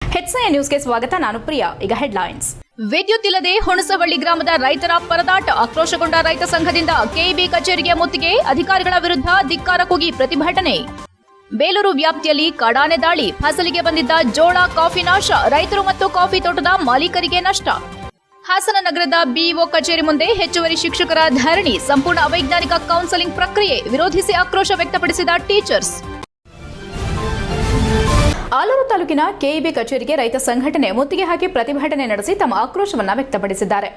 ಹೆಚ್ಐ ನ್ಯೂಸ್ಗೆ ಸ್ವಾಗತ. ನಾನು ಪ್ರಿಯಾ. ಈಗ ಹೆಡ್ಲೈನ್ಸ್. ವಿದ್ಯುತ್ ಇಲ್ಲದೆ ಹುಣಸವಳ್ಳಿ ಗ್ರಾಮದ ರೈತರ ಪರದಾಟ. ಆಕ್ರೋಶಗೊಂಡ ರೈತ ಸಂಘದಿಂದ ಕೆಇಬಿ ಕಚೇರಿಗೆ ಮುತ್ತಿಗೆ. ಅಧಿಕಾರಿಗಳ ವಿರುದ್ಧ ಧಿಕ್ಕಾರ ಕೂಗಿ ಪ್ರತಿಭಟನೆ. ಬೇಲೂರು ವ್ಯಾಪ್ತಿಯಲ್ಲಿ ಕಾಡಾನೆ ದಾಳಿ. ಫಸಲಿಗೆ ಬಂದಿದ್ದ ಜೋಳ, ಕಾಫಿ ನಾಶ. ರೈತರು ಮತ್ತು ಕಾಫಿ ತೋಟದ ಮಾಲೀಕರಿಗೆ ನಷ್ಟ. ಹಾಸನ ನಗರದ ಬಿಇಒ ಕಚೇರಿ ಮುಂದೆ ಹೆಚ್ಚುವರಿ ಶಿಕ್ಷಕರ ಧರಣಿ. ಸಂಪೂರ್ಣ ಅವೈಜ್ಞಾನಿಕ ಕೌನ್ಸೆಲಿಂಗ್ ಪ್ರಕ್ರಿಯೆ ವಿರೋಧಿಸಿ ಆಕ್ರೋಶ ವ್ಯಕ್ತಪಡಿಸಿದ ಟೀಚರ್ಸ್. ಆಲೂರು ತಾಲೂಕಿನ ಕೆಇಬಿ ಕಚೇರಿಗೆ ರೈತ ಸಂಘಟನೆ ಮುತ್ತಿಗೆ ಹಾಕಿ ಪ್ರತಿಭಟನೆ ನಡೆಸಿ ತಮ್ಮ ಆಕ್ರೋಶವನ್ನು ವ್ಯಕ್ತಪಡಿಸಿದ್ದಾರೆ.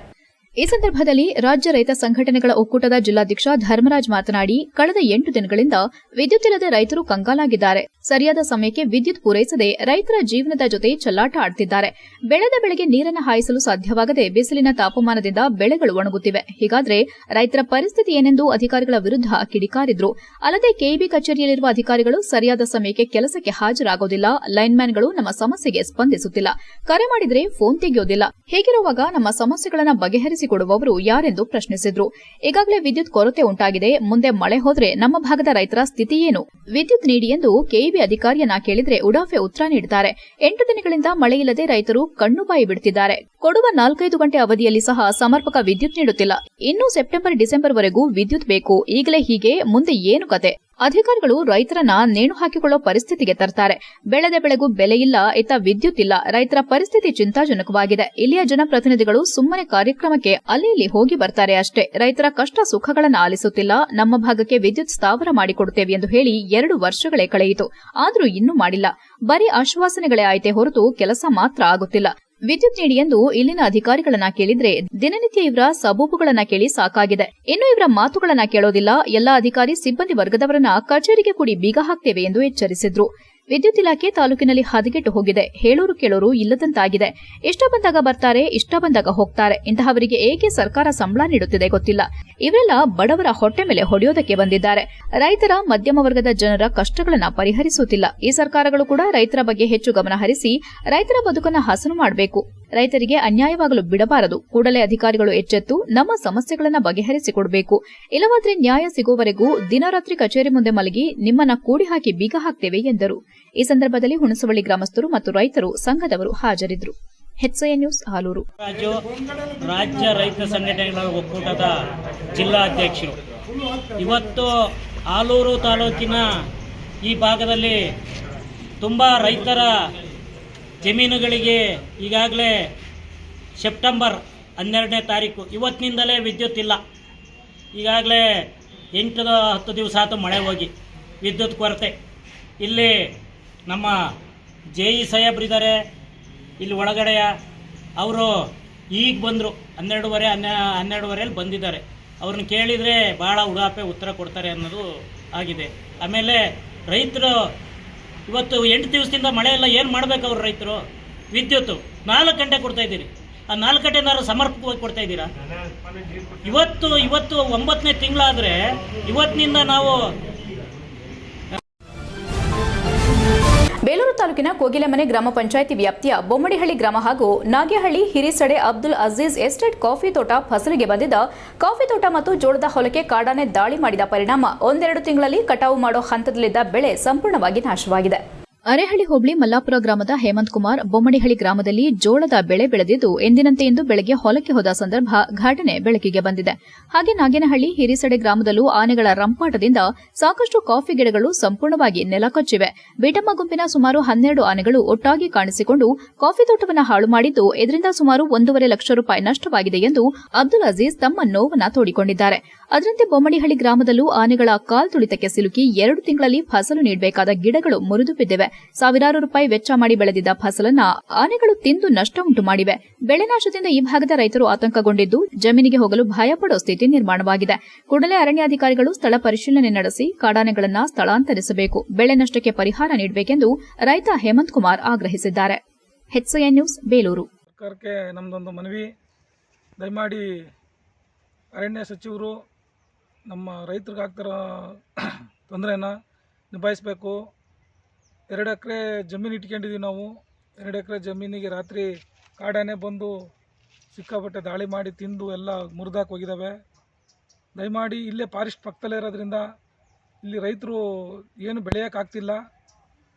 ಈ ಸಂದರ್ಭದಲ್ಲಿ ರಾಜ್ಯ ರೈತ ಸಂಘಟನೆಗಳ ಒಕ್ಕೂಟದ ಜಿಲ್ಲಾಧ್ಯಕ್ಷ ಧರ್ಮರಾಜ್ ಮಾತನಾಡಿ, ಕಳೆದ 8 ದಿನಗಳಿಂದ ವಿದ್ಯುತ್ ಇಲ್ಲದೆ ರೈತರು ಕಂಗಾಲಾಗಿದ್ದಾರೆ. ಸರಿಯಾದ ಸಮಯಕ್ಕೆ ವಿದ್ಯುತ್ ಪೂರೈಸದೆ ರೈತರ ಜೀವನದ ಜೊತೆ ಚೆಲ್ಲಾಟ ಆಡುತ್ತಿದ್ದಾರೆ. ಬೆಳೆದ ಬೆಳೆಗೆ ನೀರನ್ನು ಹಾಯಿಸಲು ಸಾಧ್ಯವಾಗದೆ ಬಿಸಿಲಿನ ತಾಪಮಾನದಿಂದ ಬೆಳೆಗಳು ಒಣಗುತ್ತಿವೆ. ಹೀಗಾದ್ರೆ ರೈತರ ಪರಿಸ್ಥಿತಿ ಏನೆಂದು ಅಧಿಕಾರಿಗಳ ವಿರುದ್ಧ ಕಿಡಿಕಾರಿದ್ರು. ಅಲ್ಲದೆ ಕೆಇಬಿ ಕಚೇರಿಯಲ್ಲಿರುವ ಅಧಿಕಾರಿಗಳು ಸರಿಯಾದ ಸಮಯಕ್ಕೆ ಕೆಲಸಕ್ಕೆ ಹಾಜರಾಗೋದಿಲ್ಲ. ಲೈನ್ಮ್ಯಾನ್ಗಳು ನಮ್ಮ ಸಮಸ್ಯೆಗೆ ಸ್ಪಂದಿಸುತ್ತಿಲ್ಲ. ಕರೆ ಮಾಡಿದ್ರೆ ಫೋನ್ ತೆಗೆಯೋದಿಲ್ಲ. ಹೀಗಿರುವಾಗ ನಮ್ಮ ಸಮಸ್ಯೆಗಳನ್ನು ಬಗೆಹರಿಸಿಕೊಡುವವರು ಯಾರೆಂದು ಪ್ರಶ್ನಿಸಿದ್ರು. ಈಗಾಗಲೇ ವಿದ್ಯುತ್ ಕೊರತೆ ಉಂಟಾಗಿದೆ. ಮುಂದೆ ಮಳೆ ಹೋದ್ರೆ ನಮ್ಮ ಭಾಗದ ರೈತರ ಸ್ಥಿತಿ ಏನು? ವಿದ್ಯುತ್ ನೀಡಿ ಎಂದು ಕೆಇಬಿ ಅಧಿಕಾರಿಯನ್ನ ಕೇಳಿದ್ರೆ ಉಡಾಫೆ ಉತ್ತರ ನೀಡುತ್ತಾರೆ. 8 ದಿನಗಳಿಂದ ಮಳೆಯಿಲ್ಲದೆ ರೈತರು ಕಣ್ಣು ಬಾಯಿ ಬಿಡುತ್ತಿದ್ದಾರೆ. ಕೊಡುವ 4-5 ಗಂಟೆ ಅವಧಿಯಲ್ಲಿ ಸಹ ಸಮರ್ಪಕ ವಿದ್ಯುತ್ ನೀಡುತ್ತಿಲ್ಲ. ಇನ್ನು ಸೆಪ್ಟೆಂಬರ್, ಡಿಸೆಂಬರ್ ವರೆಗೂ ವಿದ್ಯುತ್ ಬೇಕು. ಈಗಲೇ ಹೀಗೆ ಮುಂದೆ ಏನು ಕತೆ? ಅಧಿಕಾರಿಗಳು ರೈತರನ್ನ ನೇಣು ಹಾಕಿಕೊಳ್ಳೋ ಪರಿಸ್ಥಿತಿಗೆ ತರ್ತಾರೆ. ಬೆಳೆದ ಬೆಳೆಗೂ ಬೆಲೆ ಇಲ್ಲ, ಇತ್ತ ವಿದ್ಯುತ್ ಇಲ್ಲ. ರೈತರ ಪರಿಸ್ಥಿತಿ ಚಿಂತಾಜನಕವಾಗಿದೆ. ಇಲ್ಲಿಯ ಜನಪ್ರತಿನಿಧಿಗಳು ಸುಮ್ಮನೆ ಕಾರ್ಯಕ್ರಮಕ್ಕೆ ಅಲ್ಲಿ ಇಲ್ಲಿ ಹೋಗಿ ಬರ್ತಾರೆ ಅಷ್ಟೇ. ರೈತರ ಕಷ್ಟ ಸುಖಗಳನ್ನು ಆಲಿಸುತ್ತಿಲ್ಲ. ನಮ್ಮ ಭಾಗಕ್ಕೆ ವಿದ್ಯುತ್ ಸ್ಥಾವರ ಮಾಡಿಕೊಡುತ್ತೇವೆ ಎಂದು ಹೇಳಿ 2 ವರ್ಷಗಳೇ ಕಳೆಯಿತು. ಆದರೂ ಇನ್ನೂ ಮಾಡಿಲ್ಲ. ಬರೀ ಆಶ್ವಾಸನೆಗಳೇ ಆಯ್ತೆ ಹೊರತು ಕೆಲಸ ಮಾತ್ರ ಆಗುತ್ತಿಲ್ಲ. ವಿದ್ಯುತ್ ನೀಡಿ ಎಂದು ಇಲ್ಲಿನ ಅಧಿಕಾರಿಗಳನ್ನ ಕೇಳಿದ್ರೆ ದಿನನಿತ್ಯ ಇವರ ಸಬೂಬುಗಳನ್ನ ಕೇಳಿ ಸಾಕಾಗಿದೆ. ಇನ್ನು ಇವರ ಮಾತುಗಳನ್ನ ಕೇಳೋದಿಲ್ಲ. ಎಲ್ಲಾ ಅಧಿಕಾರಿ ಸಿಬ್ಬಂದಿ ವರ್ಗದವರನ್ನ ಕಚೇರಿಗೆ ಕೂಡಿ ಬೀಗ ಹಾಕ್ತೇವೆ ಎಂದು ಎಚ್ಚರಿಸಿದ್ರು. ವಿದ್ಯುತ್ ಇಲಾಖೆ ತಾಲೂಕಿನಲ್ಲಿ ಹದಗೆಟ್ಟು ಹೋಗಿದೆ. ಹೇಳೋರು ಕೇಳೋರು ಇಲ್ಲದಂತಾಗಿದೆ. ಇಷ್ಟ ಬಂದಾಗ ಬರ್ತಾರೆ, ಇಷ್ಟ ಬಂದಾಗ ಹೋಗ್ತಾರೆ. ಇಂತಹವರಿಗೆ ಏಕೆ ಸರ್ಕಾರ ಸಂಬಳ ನೀಡುತ್ತಿದೆ ಗೊತ್ತಿಲ್ಲ. ಇವರೆಲ್ಲ ಬಡವರ ಹೊಟ್ಟೆ ಮೇಲೆ ಹೊಡೆಯೋದಕ್ಕೆ ಬಂದಿದ್ದಾರೆ. ರೈತರ ಮಧ್ಯಮ ವರ್ಗದ ಜನರ ಕಷ್ಟಗಳನ್ನ ಪರಿಹರಿಸುತ್ತಿಲ್ಲ. ಈ ಸರ್ಕಾರಗಳು ಕೂಡ ರೈತರ ಬಗ್ಗೆ ಹೆಚ್ಚು ಗಮನ ಹರಿಸಿ ರೈತರ ಬದುಕನ್ನು ಹಸನು ಮಾಡಬೇಕು. ರೈತರಿಗೆ ಅನ್ಯಾಯವಾಗಲು ಬಿಡಬಾರದು. ಕೂಡಲೇ ಅಧಿಕಾರಿಗಳು ಎಚ್ಚೆತ್ತು ನಮ್ಮ ಸಮಸ್ಯೆಗಳನ್ನು ಬಗೆಹರಿಸಿಕೊಡಬೇಕು. ಇಲ್ಲವಾದ್ರೆ ನ್ಯಾಯ ಸಿಗುವವರೆಗೂ ದಿನರಾತ್ರಿ ಕಚೇರಿ ಮುಂದೆ ಮಲಗಿ ನಿಮ್ಮನ್ನ ಕೂಡಿ ಹಾಕಿ ಬೀಗ ಹಾಕ್ತೇವೆ ಎಂದರು. ಈ ಸಂದರ್ಭದಲ್ಲಿ ಹುಣಸವಳ್ಳಿ ಗ್ರಾಮಸ್ಥರು ಮತ್ತು ರೈತರು ಸಂಘದವರು ಹಾಜರಿದ್ದರು. ಹೆಚ್ಐ ನ್ಯೂಸ್, ಆಲೂರು. ರಾಜ್ಯ ರೈತ ಸಂಘಟನೆಗಳ ಒಕ್ಕೂಟದ ಜಿಲ್ಲಾಧ್ಯಕ್ಷರು ಇವತ್ತು ಆಲೂರು ತಾಲೂಕಿನ ಈ ಭಾಗದಲ್ಲಿ ತುಂಬ ರೈತರ ಜಮೀನುಗಳಿಗೆ ಈಗಾಗಲೇ ಸೆಪ್ಟೆಂಬರ್ 12ನೇ ತಾರೀಕು ಇವತ್ತಿನಿಂದಲೇ ವಿದ್ಯುತ್ ಇಲ್ಲ. ಈಗಾಗಲೇ 8-10 ದಿವಸ ಆಯಿತು ಮಳೆ ಹೋಗಿ ವಿದ್ಯುತ್ ಕೊರತೆ. ಇಲ್ಲಿ ನಮ್ಮ JE ಸಾಹೇಬ್ರಿದ್ದಾರೆ ಇಲ್ಲಿ ಒಳಗಡೆಯ, ಅವರು ಈಗ ಬಂದರು 12:30 ಬಂದಿದ್ದಾರೆ. ಅವ್ರನ್ನ ಕೇಳಿದರೆ ಭಾಳ ಉಡಾಪೆ ಉತ್ತರ ಕೊಡ್ತಾರೆ ಅನ್ನೋದು ಆಗಿದೆ. ಆಮೇಲೆ ರೈತರು ಇವತ್ತು 8 ದಿವಸದಿಂದ ಮಳೆ ಎಲ್ಲ ಏನು ಮಾಡಬೇಕು ಅವರು ರೈತರು? ವಿದ್ಯುತ್ತು 4 ಗಂಟೆ ಕೊಡ್ತಾ ಇದ್ದೀರಿ. ಆ 4 ಗಂಟೆನಾರು ಸಮರ್ಪಕವಾಗಿ ಕೊಡ್ತಾ ಇದ್ದೀರಾ? ಇವತ್ತು 9ನೇ ತಿಂಗಳಾದರೆ ಇವತ್ತಿನಿಂದ ನಾವು ಬೇಲೂರು ತಾಲೂಕಿನ ಕೋಗಿಲೆಮನೆ ಗ್ರಾಮ ಪಂಚಾಯಿತಿ ವ್ಯಾಪ್ತಿಯ ಬೊಮ್ಮಡಿಹಳ್ಳಿ ಗ್ರಾಮ ಹಾಗೂ ನಾಗೇಹಳ್ಳಿ ಹಿರಿಸಡೆ ಅಬ್ದುಲ್ ಅಜೀಜ್ ಎಸ್ಟೇಟ್ ಕಾಫಿ ತೋಟ ಫಸಲಿಗೆ ಬಂದಿದ್ದ ಕಾಫಿ ತೋಟ ಮತ್ತು ಜೋಳದ ಹೊಲಕ್ಕೆ ಕಾಡಾನೆ ದಾಳಿ ಮಾಡಿದ ಪರಿಣಾಮ 1-2 ತಿಂಗಳಲ್ಲಿ ಕಟಾವು ಮಾಡೋ ಹಂತದಲ್ಲಿದ್ದ ಬೆಳೆ ಸಂಪೂರ್ಣವಾಗಿ ನಾಶವಾಗಿದೆ. ಅರೇಹಳ್ಳಿ ಹೋಬಳಿ ಮಲ್ಲಾಪುರ ಗ್ರಾಮದ ಹೇಮಂತ್ ಕುಮಾರ್ ಬೊಮ್ಮಡಿಹಳ್ಳಿ ಗ್ರಾಮದಲ್ಲಿ ಜೋಳದ ಬೆಳೆ ಬೆಳೆದಿದ್ದು ಎಂದಿನಂತೆ ಇಂದು ಬೆಳಗ್ಗೆ ಹೊಲಕ್ಕೆ ಹೋದ ಸಂದರ್ಭ ಘಟನೆ ಬೆಳಕಿಗೆ ಬಂದಿದೆ. ಹಾಗೆ ನಾಗೇನಹಳ್ಳಿ ಹಿರಿಸಡೆ ಗ್ರಾಮದಲ್ಲೂ ಆನೆಗಳ ರಂಪಾಟದಿಂದ ಸಾಕಷ್ಟು ಕಾಫಿ ಗಿಡಗಳು ಸಂಪೂರ್ಣವಾಗಿ ನೆಲಕಚ್ಚಿವೆ. ಬೀಟಮ್ಮ ಗುಂಪಿನ ಸುಮಾರು 12 ಆನೆಗಳು ಒಟ್ಟಾಗಿ ಕಾಣಿಸಿಕೊಂಡು ಕಾಫಿ ತೋಟವನ್ನು ಹಾಳು ಮಾಡಿದ್ದು ಇದರಿಂದ ಸುಮಾರು 1.5 ಲಕ್ಷ ರೂಪಾಯಿ ನಷ್ಟವಾಗಿದೆ ಎಂದು ಅಬ್ದುಲ್ ಅಜೀಜ್ ತಮ್ಮ ನೋವನ್ನ ತೋಡಿಕೊಂಡಿದ್ದಾರೆ. ಅದರಂತೆ ಬೊಮ್ಮಡಿಹಳ್ಳಿ ಗ್ರಾಮದಲ್ಲೂ ಆನೆಗಳ ಕಾಲ್ತುಳಿತಕ್ಕೆ ಸಿಲುಕಿ 2 ತಿಂಗಳಲ್ಲಿ ಫಸಲು ನೀಡಬೇಕಾದ ಗಿಡಗಳು ಮುರಿದು ಬಿದ್ದಿವೆ. ಸಾವಿರಾರು ರೂಪಾಯಿ ವೆಚ್ಚ ಮಾಡಿ ಬೆಳೆದಿದ್ದ ಫಸಲನ್ನ ಆನೆಗಳು ತಿಂದು ನಷ್ಟ ಉಂಟು ಮಾಡಿವೆ. ಬೆಳೆ ನಾಶದಿಂದ ಈ ಭಾಗದ ರೈತರು ಆತಂಕಗೊಂಡಿದ್ದು ಜಮೀನಿಗೆ ಹೋಗಲು ಭಯಪಡೋ ಸ್ಥಿತಿ ನಿರ್ಮಾಣವಾಗಿದೆ. ಕೂಡಲೇ ಅರಣ್ಯಾಧಿಕಾರಿಗಳು ಸ್ಥಳ ಪರಿಶೀಲನೆ ನಡೆಸಿ ಕಾಡಾನೆಗಳನ್ನು ಸ್ಥಳಾಂತರಿಸಬೇಕು. ಬೆಳೆ ನಷ್ಟಕ್ಕೆ ಪರಿಹಾರ ನೀಡಬೇಕೆಂದು ರೈತ ಹೇಮಂತ್ ಕುಮಾರ್ ಆಗ್ರಹಿಸಿದ್ದಾರೆ. ಹೆಚ್ಐ ನ್ಯೂಸ್, ಬೇಲೂರು. ಸರ್ಕಾರಕ್ಕೆ ನಮ್ಮದೊಂದು ಮನವಿ, ದಯಮಾಡಿ ಅರಣ್ಯ ಸಚಿವರು ನಮ್ಮ ರೈತರಿಗಾಗ್ತಿರೋ ತೊಂದರೆನ ನಿಭಾಯಿಸಬೇಕು. 2 ಎಕರೆ ಜಮೀನು ಇಟ್ಕೊಂಡಿದ್ದೀವಿ ನಾವು. 2 ಎಕರೆ ಜಮೀನಿಗೆ ರಾತ್ರಿ ಕಾಡಾನೆ ಬಂದು ಸಿಕ್ಕಾಪಟ್ಟೆ ದಾಳಿ ಮಾಡಿ ತಿಂದು ಎಲ್ಲ ಮುರಿದಾಕಿ ಹೋಗಿದ್ದಾವೆ. ದಯಮಾಡಿ ಇಲ್ಲೇ ಫಾರೆಸ್ಟ್ ಪಕ್ಕದಲ್ಲೇ ಇರೋದ್ರಿಂದ ಇಲ್ಲಿ ರೈತರು ಏನು ಬೆಳೆಯೋಕ್ಕಾಗ್ತಿಲ್ಲ.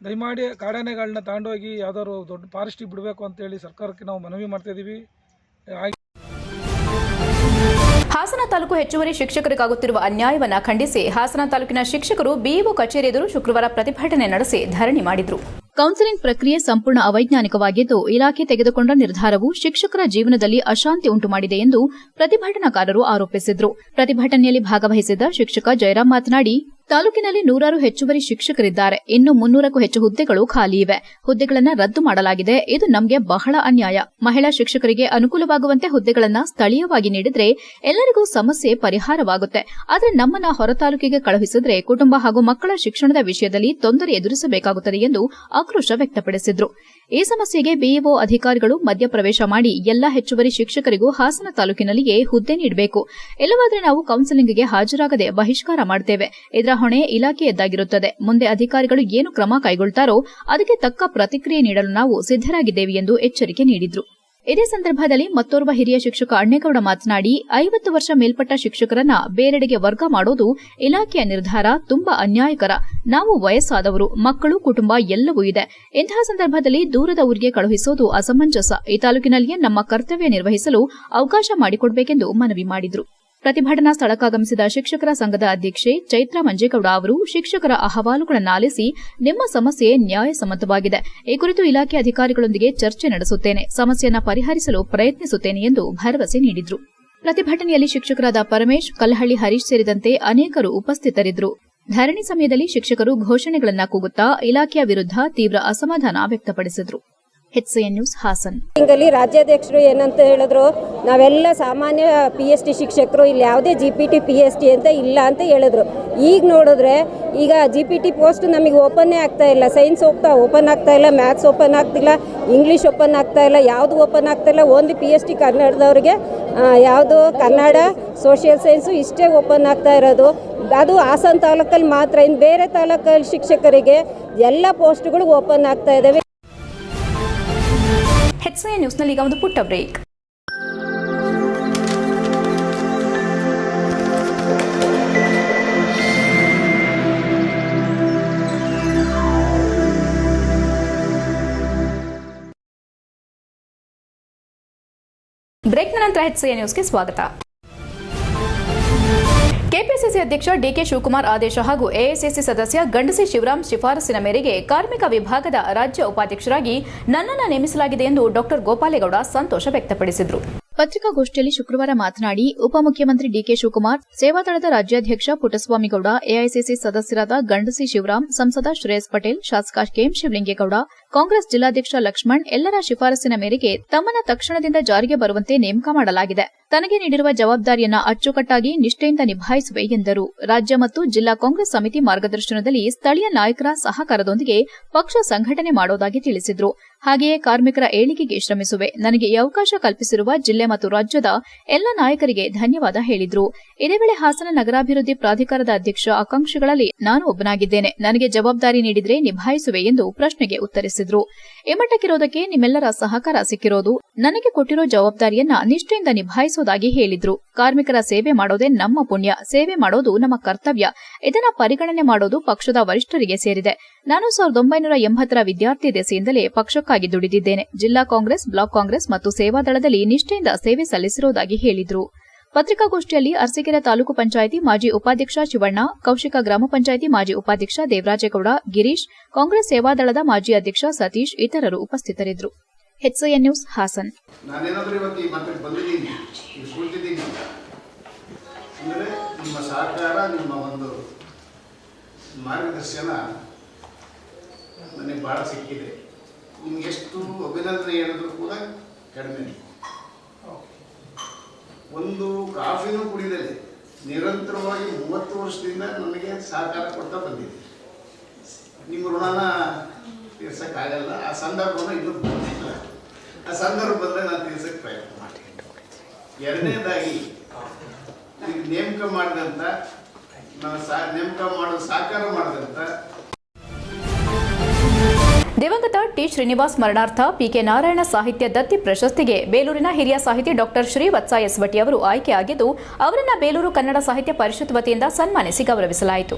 ದಯಮಾಡಿ ಕಾಡಾನೆಗಳನ್ನ ತಗೊಂಡೋಗಿ ಯಾವ್ದಾದ್ರು ದೊಡ್ಡ ಫಾರೆಸ್ಟಿಗೆ ಬಿಡಬೇಕು ಅಂತೇಳಿ ಸರ್ಕಾರಕ್ಕೆ ನಾವು ಮನವಿ ಮಾಡ್ತಾಯಿದ್ದೀವಿ. ಹಾಸನ ತಾಲೂಕು ಹೆಚ್ಚುವರಿ ಶಿಕ್ಷಕರಿಗಾಗುತ್ತಿರುವ ಅನ್ಯಾಯವನ್ನು ಖಂಡಿಸಿ ಹಾಸನ ತಾಲೂಕಿನ ಶಿಕ್ಷಕರು ಬಿಇಒ ಕಚೇರಿ ಎದುರು ಶುಕ್ರವಾರ ಪ್ರತಿಭಟನೆ ನಡೆಸಿ ಧರಣಿ ಮಾಡಿದರು. ಕೌನ್ಸೆಲಿಂಗ್ ಪ್ರಕ್ರಿಯೆ ಸಂಪೂರ್ಣ ಅವೈಜ್ಞಾನಿಕವಾಗಿದ್ದು ಇಲಾಖೆ ತೆಗೆದುಕೊಂಡ ನಿರ್ಧಾರವು ಶಿಕ್ಷಕರ ಜೀವನದಲ್ಲಿ ಅಶಾಂತಿ ಉಂಟುಮಾಡಿದೆ ಎಂದು ಪ್ರತಿಭಟನಾಕಾರರು ಆರೋಪಿಸಿದರು. ಪ್ರತಿಭಟನೆಯಲ್ಲಿ ಭಾಗವಹಿಸಿದ್ದ ಶಿಕ್ಷಕ ಜಯರಾಮ್ ಮಾತನಾಡಿ, ತಾಲೂಕಿನಲ್ಲಿ 100 ಹೆಚ್ಚುವರಿ ಶಿಕ್ಷಕರಿದ್ದಾರೆ. ಇನ್ನು 300ಕ್ಕೂ ಹೆಚ್ಚು ಹುದ್ದೆಗಳು ಖಾಲಿ ಇವೆ. ಹುದ್ದೆಗಳನ್ನು ರದ್ದು ಮಾಡಲಾಗಿದೆ. ಇದು ನಮಗೆ ಬಹಳ ಅನ್ಯಾಯ. ಮಹಿಳಾ ಶಿಕ್ಷಕರಿಗೆ ಅನುಕೂಲವಾಗುವಂತೆ ಹುದ್ದೆಗಳನ್ನು ಸ್ಥಳೀಯವಾಗಿ ನೀಡಿದ್ರೆ ಎಲ್ಲರಿಗೂ ಸಮಸ್ಯೆ ಪರಿಹಾರವಾಗುತ್ತೆ. ಆದರೆ ನಮ್ಮನ್ನ ಹೊರ ತಾಲೂಕಿಗೆ ಕಳುಹಿಸಿದ್ರೆ ಕುಟುಂಬ ಹಾಗೂ ಮಕ್ಕಳ ಶಿಕ್ಷಣದ ವಿಷಯದಲ್ಲಿ ತೊಂದರೆ ಎದುರಿಸಬೇಕಾಗುತ್ತದೆ ಎಂದು ಆಕ್ರೋಶ ವ್ಯಕ್ತಪಡಿಸಿದರು. ಈ ಸಮಸ್ಯೆಗೆ ಬಿಇಒ ಅಧಿಕಾರಿಗಳು ಮಧ್ಯಪ್ರವೇಶ ಮಾಡಿ ಎಲ್ಲಾ ಹೆಚ್ಚುವರಿ ಶಿಕ್ಷಕರಿಗೂ ಹಾಸನ ತಾಲೂಕಿನಲ್ಲಿಯೇ ಹುದ್ದೆ ನೀಡಬೇಕು. ಇಲ್ಲವಾದರೆ ನಾವು ಕೌನ್ಸೆಲಿಂಗ್ಗೆ ಹಾಜರಾಗದೆ ಬಹಿಷ್ಕಾರ ಮಾಡುತ್ತೇವೆ. ಇದರ ಹೊಣೆ ಇಲಾಖೆಯದ್ದಾಗಿರುತ್ತದೆ. ಮುಂದೆ ಅಧಿಕಾರಿಗಳು ಏನು ಕ್ರಮ ಕೈಗೊಳ್ತಾರೋ ಅದಕ್ಕೆ ತಕ್ಕ ಪ್ರತಿಕ್ರಿಯೆ ನೀಡಲು ನಾವು ಸಿದ್ದರಾಗಿದ್ದೇವೆ ಎಂದು ಎಚ್ಚರಿಕೆ ನೀಡಿದರು. ಇದೇ ಸಂದರ್ಭದಲ್ಲಿ ಮತ್ತೋರ್ವ ಹಿರಿಯ ಶಿಕ್ಷಕ ಅಣ್ಣೇಗೌಡ ಮಾತನಾಡಿ, 50 ವರ್ಷ ಮೇಲ್ಪಟ್ಟ ಶಿಕ್ಷಕರನ್ನ ಬೇರೆಡೆಗೆ ವರ್ಗ ಮಾಡೋದು ಇಲಾಖೆಯ ನಿರ್ಧಾರ ತುಂಬಾ ಅನ್ಯಾಯಕರ. ನಾವು ವಯಸ್ಸಾದವರು, ಮಕ್ಕಳು, ಕುಟುಂಬ ಎಲ್ಲವೂ ಇದೆ. ಇಂತಹ ಸಂದರ್ಭದಲ್ಲಿ ದೂರದ ಊರಿಗೆ ಕಳುಹಿಸೋದು ಅಸಮಂಜಸ. ಈ ತಾಲೂಕಿನಲ್ಲಿಯೇ ನಮ್ಮ ಕರ್ತವ್ಯ ನಿರ್ವಹಿಸಲು ಅವಕಾಶ ಮಾಡಿಕೊಡಬೇಕೆಂದು ಮನವಿ ಮಾಡಿದರು. ಪ್ರತಿಭಟನಾ ಸ್ಥಳಕ್ಕಾಗಮಿಸಿದ ಶಿಕ್ಷಕರ ಸಂಘದ ಅಧ್ಯಕ್ಷೆ ಚೈತ್ರಾ ಮಂಜೇಗೌಡ ಅವರು ಶಿಕ್ಷಕರ ಅಹವಾಲುಗಳನ್ನು ಆಲಿಸಿ ನಿಮ್ಮ ಸಮಸ್ಯೆ ನ್ಯಾಯಸಮ್ಮತವಾಗಿದೆ. ಈ ಕುರಿತು ಇಲಾಖೆ ಅಧಿಕಾರಿಗಳೊಂದಿಗೆ ಚರ್ಚೆ ನಡೆಸುತ್ತೇನೆ. ಸಮಸ್ಯೆಯನ್ನು ಪರಿಹರಿಸಲು ಪ್ರಯತ್ನಿಸುತ್ತೇನೆ ಎಂದು ಭರವಸೆ ನೀಡಿದರು. ಪ್ರತಿಭಟನೆಯಲ್ಲಿ ಶಿಕ್ಷಕರಾದ ಪರಮೇಶ್, ಕಲ್ಲಹಳ್ಳಿ ಹರೀಶ್ ಸೇರಿದಂತೆ ಅನೇಕರು ಉಪಸ್ಥಿತರಿದ್ದರು. ಧರಣಿ ಸಮಯದಲ್ಲಿ ಶಿಕ್ಷಕರು ಘೋಷಣೆಗಳನ್ನು ಕೂಗುತ್ತಾ ಇಲಾಖೆಯ ವಿರುದ್ಧ ತೀವ್ರ ಅಸಮಾಧಾನ ವ್ಯಕ್ತಪಡಿಸಿದರು. HCN news Hassan. ರಾಜ್ಯಾಧ್ಯಕ್ಷರು ಏನಂತ ಹೇಳಿದ್ರು, ನಾವೆಲ್ಲ ಸಾಮಾನ್ಯ PST ಶಿಕ್ಷಕರು, ಇಲ್ಲಿ ಯಾವುದೇ GPT PST ಅಂತ ಇಲ್ಲ ಅಂತ ಹೇಳಿದ್ರು. ಈಗ ನೋಡಿದ್ರೆ ಈಗ GPT ಪೋಸ್ಟ್ ನಮಗೆ ಓಪನ್ನೇ ಆಗ್ತಾ ಇಲ್ಲ. ಸೈನ್ಸ್ ಓಪನ್ ಆಗ್ತಾ ಇಲ್ಲ, ಮ್ಯಾಥ್ಸ್ ಓಪನ್ ಆಗ್ತಿಲ್ಲ, ಇಂಗ್ಲೀಷ್ ಓಪನ್ ಆಗ್ತಾ ಇಲ್ಲ, ಯಾವುದು ಓಪನ್ ಆಗ್ತಾ ಇಲ್ಲ. ಓನ್ಲಿ PST ಕನ್ನಡದವ್ರಿಗೆ ಯಾವುದು ಕನ್ನಡ, ಸೋಷಿಯಲ್ ಸೈನ್ಸು ಇಷ್ಟೇ ಓಪನ್ ಆಗ್ತಾ ಇರೋದು. ಅದು ಹಾಸನ ತಾಲೂಕಲ್ಲಿ ಮಾತ್ರ. ಇನ್ನು ಬೇರೆ ತಾಲೂಕಲ್ಲಿ ಶಿಕ್ಷಕರಿಗೆ ಎಲ್ಲ ಪೋಸ್ಟ್ಗಳು ಓಪನ್ ಆಗ್ತಾ ಇದ್ದಾವೆ. HCN ನ್ಯೂಸ್ನಲ್ಲಿ ಈಗ ಒಂದು ಪುಟ್ಟ ಬ್ರೇಕ್. ಬ್ರೇಕ್ನ ನಂತರ HCN ನ್ಯೂಸ್ಗೆ ಸ್ವಾಗತ. ಕೆಪಿಸಿಸಿ ಅಧ್ಯಕ್ಷ ಡಿಕೆ ಶಿವಕುಮಾರ್ ಆದೇಶ ಹಾಗೂ ಎಐಸಿಸಿ ಸದಸ್ಯ ಗಂಡಸಿ ಶಿವರಾಮ್ ಶಿಫಾರಸಿನ ಮೇರೆಗೆ ಕಾರ್ಮಿಕ ವಿಭಾಗದ ರಾಜ್ಯ ಉಪಾಧ್ಯಕ್ಷರಾಗಿ ನನ್ನನ್ನು ನೇಮಿಸಲಾಗಿದೆ ಎಂದು ಡಾ ಗೋಪಾಲೇಗೌಡ ಸಂತೋಷ ವ್ಯಕ್ತಪಡಿಸಿದರು. ಪತ್ರಿಕಾಗೋಷ್ಠಿಯಲ್ಲಿ ಶುಕ್ರವಾರ ಮಾತನಾಡಿ, ಉಪಮುಖ್ಯಮಂತ್ರಿ ಡಿಕೆ ಶಿವಕುಮಾರ್, ಸೇವಾದಳದ ರಾಜ್ಯಾಧ್ಯಕ್ಷ ಪುಟ್ಟಸ್ವಾಮಿಗೌಡ, ಎಐಸಿಸಿ ಸದಸ್ಯರಾದ ಗಂಡಸಿ ಶಿವರಾಮ್, ಸಂಸದ ಶ್ರೇಯಸ್ ಪಟೇಲ್, ಶಾಸಕ ಕೆಎಂ ಶಿವಲಿಂಗೇಗೌಡ, ಕಾಂಗ್ರೆಸ್ ಜಿಲ್ಲಾಧ್ಯಕ್ಷ ಲಕ್ಷ್ಮಣ್ ಎಲ್ಲರ ಶಿಫಾರಸಿನ ಮೇರೆಗೆ ತಮ್ಮನ್ನ ತಕ್ಷಣದಿಂದ ಜಾರಿಗೆ ಬರುವಂತೆ ನೇಮಕ ಮಾಡಲಾಗಿದೆ. ತನಗೆ ನೀಡಿರುವ ಜವಾಬ್ದಾರಿಯನ್ನ ಅಚ್ಚುಕಟ್ಟಾಗಿ ನಿಷ್ಠೆಯಿಂದ ನಿಭಾಯಿಸುವೆ ಎಂದರು. ರಾಜ್ಯ ಮತ್ತು ಜಿಲ್ಲಾ ಕಾಂಗ್ರೆಸ್ ಸಮಿತಿ ಮಾರ್ಗದರ್ಶನದಲ್ಲಿ ಸ್ಥಳೀಯ ನಾಯಕರ ಸಹಕಾರದೊಂದಿಗೆ ಪಕ್ಷ ಸಂಘಟನೆ ಮಾಡೋದಾಗಿ ತಿಳಿಸಿದರು. ಹಾಗೆಯೇ ಕಾರ್ಮಿಕರ ಏಳಿಗೆಗೆ ಶ್ರಮಿಸುವೆ. ನನಗೆ ಈ ಅವಕಾಶ ಕಲ್ಪಿಸಿರುವ ಜಿಲ್ಲೆ ಮತ್ತು ರಾಜ್ಯದ ಎಲ್ಲ ನಾಯಕರಿಗೆ ಧನ್ಯವಾದ ಹೇಳಿದರು. ಇದೇ ವೇಳೆ ಹಾಸನ ನಗರಾಭಿವೃದ್ಧಿ ಪ್ರಾಧಿಕಾರದ ಅಧ್ಯಕ್ಷ ಆಕಾಂಕ್ಷಿಗಳಲ್ಲಿ ನಾನು ಒಬ್ಬನಾಗಿದ್ದೇನೆ. ನನಗೆ ಜವಾಬ್ದಾರಿ ನೀಡಿದ್ರೆ ನಿಭಾಯಿಸುವೆ ಎಂದು ಪ್ರಶ್ನೆಗೆ ಉತ್ತರಿಸಿದರು. ಈ ಮಟ್ಟಕ್ಕಿರೋದಕ್ಕೆ ನಿಮ್ಮೆಲ್ಲರ ಸಹಕಾರ ಸಿಕ್ಕಿರೋದು. ನನಗೆ ಕೊಟ್ಟಿರೋ ಜವಾಬ್ದಾರಿಯನ್ನ ನಿಷ್ಠೆಯಿಂದ ನಿಭಾಯಿಸುವುದಾಗಿ ಹೇಳಿದ್ರು. ಕಾರ್ಮಿಕರ ಸೇವೆ ಮಾಡೋದೇ ನಮ್ಮ ಪುಣ್ಯ, ಸೇವೆ ಮಾಡೋದು ನಮ್ಮ ಕರ್ತವ್ಯ. ಇದನ್ನ ಪರಿಗಣನೆ ಮಾಡೋದು ಪಕ್ಷದ ವರಿಷ್ಠರಿಗೆ ಸೇರಿದೆ. ನಾನು 1980ರ ವಿದ್ಯಾರ್ಥಿ ದೆಸೆಯಿಂದಲೇ ಪಕ್ಷಕ್ಕಾಗಿ ದುಡಿದಿದ್ದೇನೆ. ಜಿಲ್ಲಾ ಕಾಂಗ್ರೆಸ್, ಬ್ಲಾಕ್ ಕಾಂಗ್ರೆಸ್ ಮತ್ತು ಸೇವಾದಳದಲ್ಲಿ ನಿಷ್ಠೆಯಿಂದ ಸೇವೆ ಸಲ್ಲಿಸಿರುವುದಾಗಿ ಹೇಳಿದರು. ಪತ್ರಿಕಾಗೋಷ್ಠಿಯಲ್ಲಿ ಅರಸೀಕೆರೆ ತಾಲೂಕು ಪಂಚಾಯಿತಿ ಮಾಜಿ ಉಪಾಧ್ಯಕ್ಷ ಶಿವಣ್ಣ, ಕೌಶಿಕ ಗ್ರಾಮ ಪಂಚಾಯಿತಿ ಮಾಜಿ ಉಪಾಧ್ಯಕ್ಷ ದೇವರಾಜೇಗೌಡ, ಗಿರೀಶ್, ಕಾಂಗ್ರೆಸ್ ಸೇವಾದಳದ ಮಾಜಿ ಅಧ್ಯಕ್ಷ ಸತೀಶ್ ಇತರರು ಉಪಸ್ಥಿತರಿದ್ದರು. HCN news Hassan. ನಾನೇನಾದರೂ ಇವತ್ತು ಈ ಮಟ್ಟಕ್ಕೆ ಬಂದಿದ್ದೀನಿ, ಈಗ ಕುಳಿತಿದ್ದೀನಿ ಅಂದರೆ ನಿಮ್ಮ ಸಹಕಾರ, ನಿಮ್ಮ ಒಂದು ಮಾರ್ಗದರ್ಶನ ನನಗೆ ಭಾಳ ಸಿಕ್ಕಿದೆ. ನಿಮ್ಗೆ ಎಷ್ಟು ಅಭಿನಂದನೆ ಹೇಳಿದ್ರು ಕೂಡ ಕಡಿಮೆ. ಒಂದು ಕಾಫಿನೂ ಕುಡಿದರೆ ನಿರಂತರವಾಗಿ 30 ವರ್ಷದಿಂದ ನನಗೆ ಸಹಕಾರ ಕೊಡ್ತಾ ಬಂದಿದೆ. ನಿಮ್ಮ ಋಣನ ತೀರ್ಸೋಕ್ಕಾಗಲ್ಲ. ಆ ಸಂದರ್ಭನ ಇನ್ನೂ ಬಂದಿಲ್ಲ. ಆ ಸಂದರ್ಭ ಬಂದರೆ ನಾನು ತೀರ್ಸೋಕ್ಕೆ ಪ್ರಯತ್ನ ಮಾಡ್ತೀನಿ. ಎರಡನೇದಾಗಿ ಈಗ ನೇಮಕ ಮಾಡಿದಂಥ ನೇಮಕ ಮಾಡೋದು ಸಾಕಾರ ಮಾಡಿದಂಥ ದಿವಂಗತ ಟಿ ಶ್ರೀನಿವಾಸ್ ಸ್ಮರಣಾರ್ಥ ಪಿಕೆ ನಾರಾಯಣ ಸಾಹಿತ್ಯ ದತ್ತಿ ಪ್ರಶಸ್ತಿಗೆ ಬೇಲೂರಿನ ಹಿರಿಯ ಸಾಹಿತಿ ಡಾಕ್ಟರ್ ಶ್ರೀವತ್ಸ ಎಸ್ ಭಟ್ಟಿ ಅವರು ಆಯ್ಕೆಯಾಗಿದ್ದು, ಅವರನ್ನ ಬೇಲೂರು ಕನ್ನಡ ಸಾಹಿತ್ಯ ಪರಿಷತ್ ವತಿಯಿಂದ ಸನ್ಮಾನಿಸಿ ಗೌರವಿಸಲಾಯಿತು.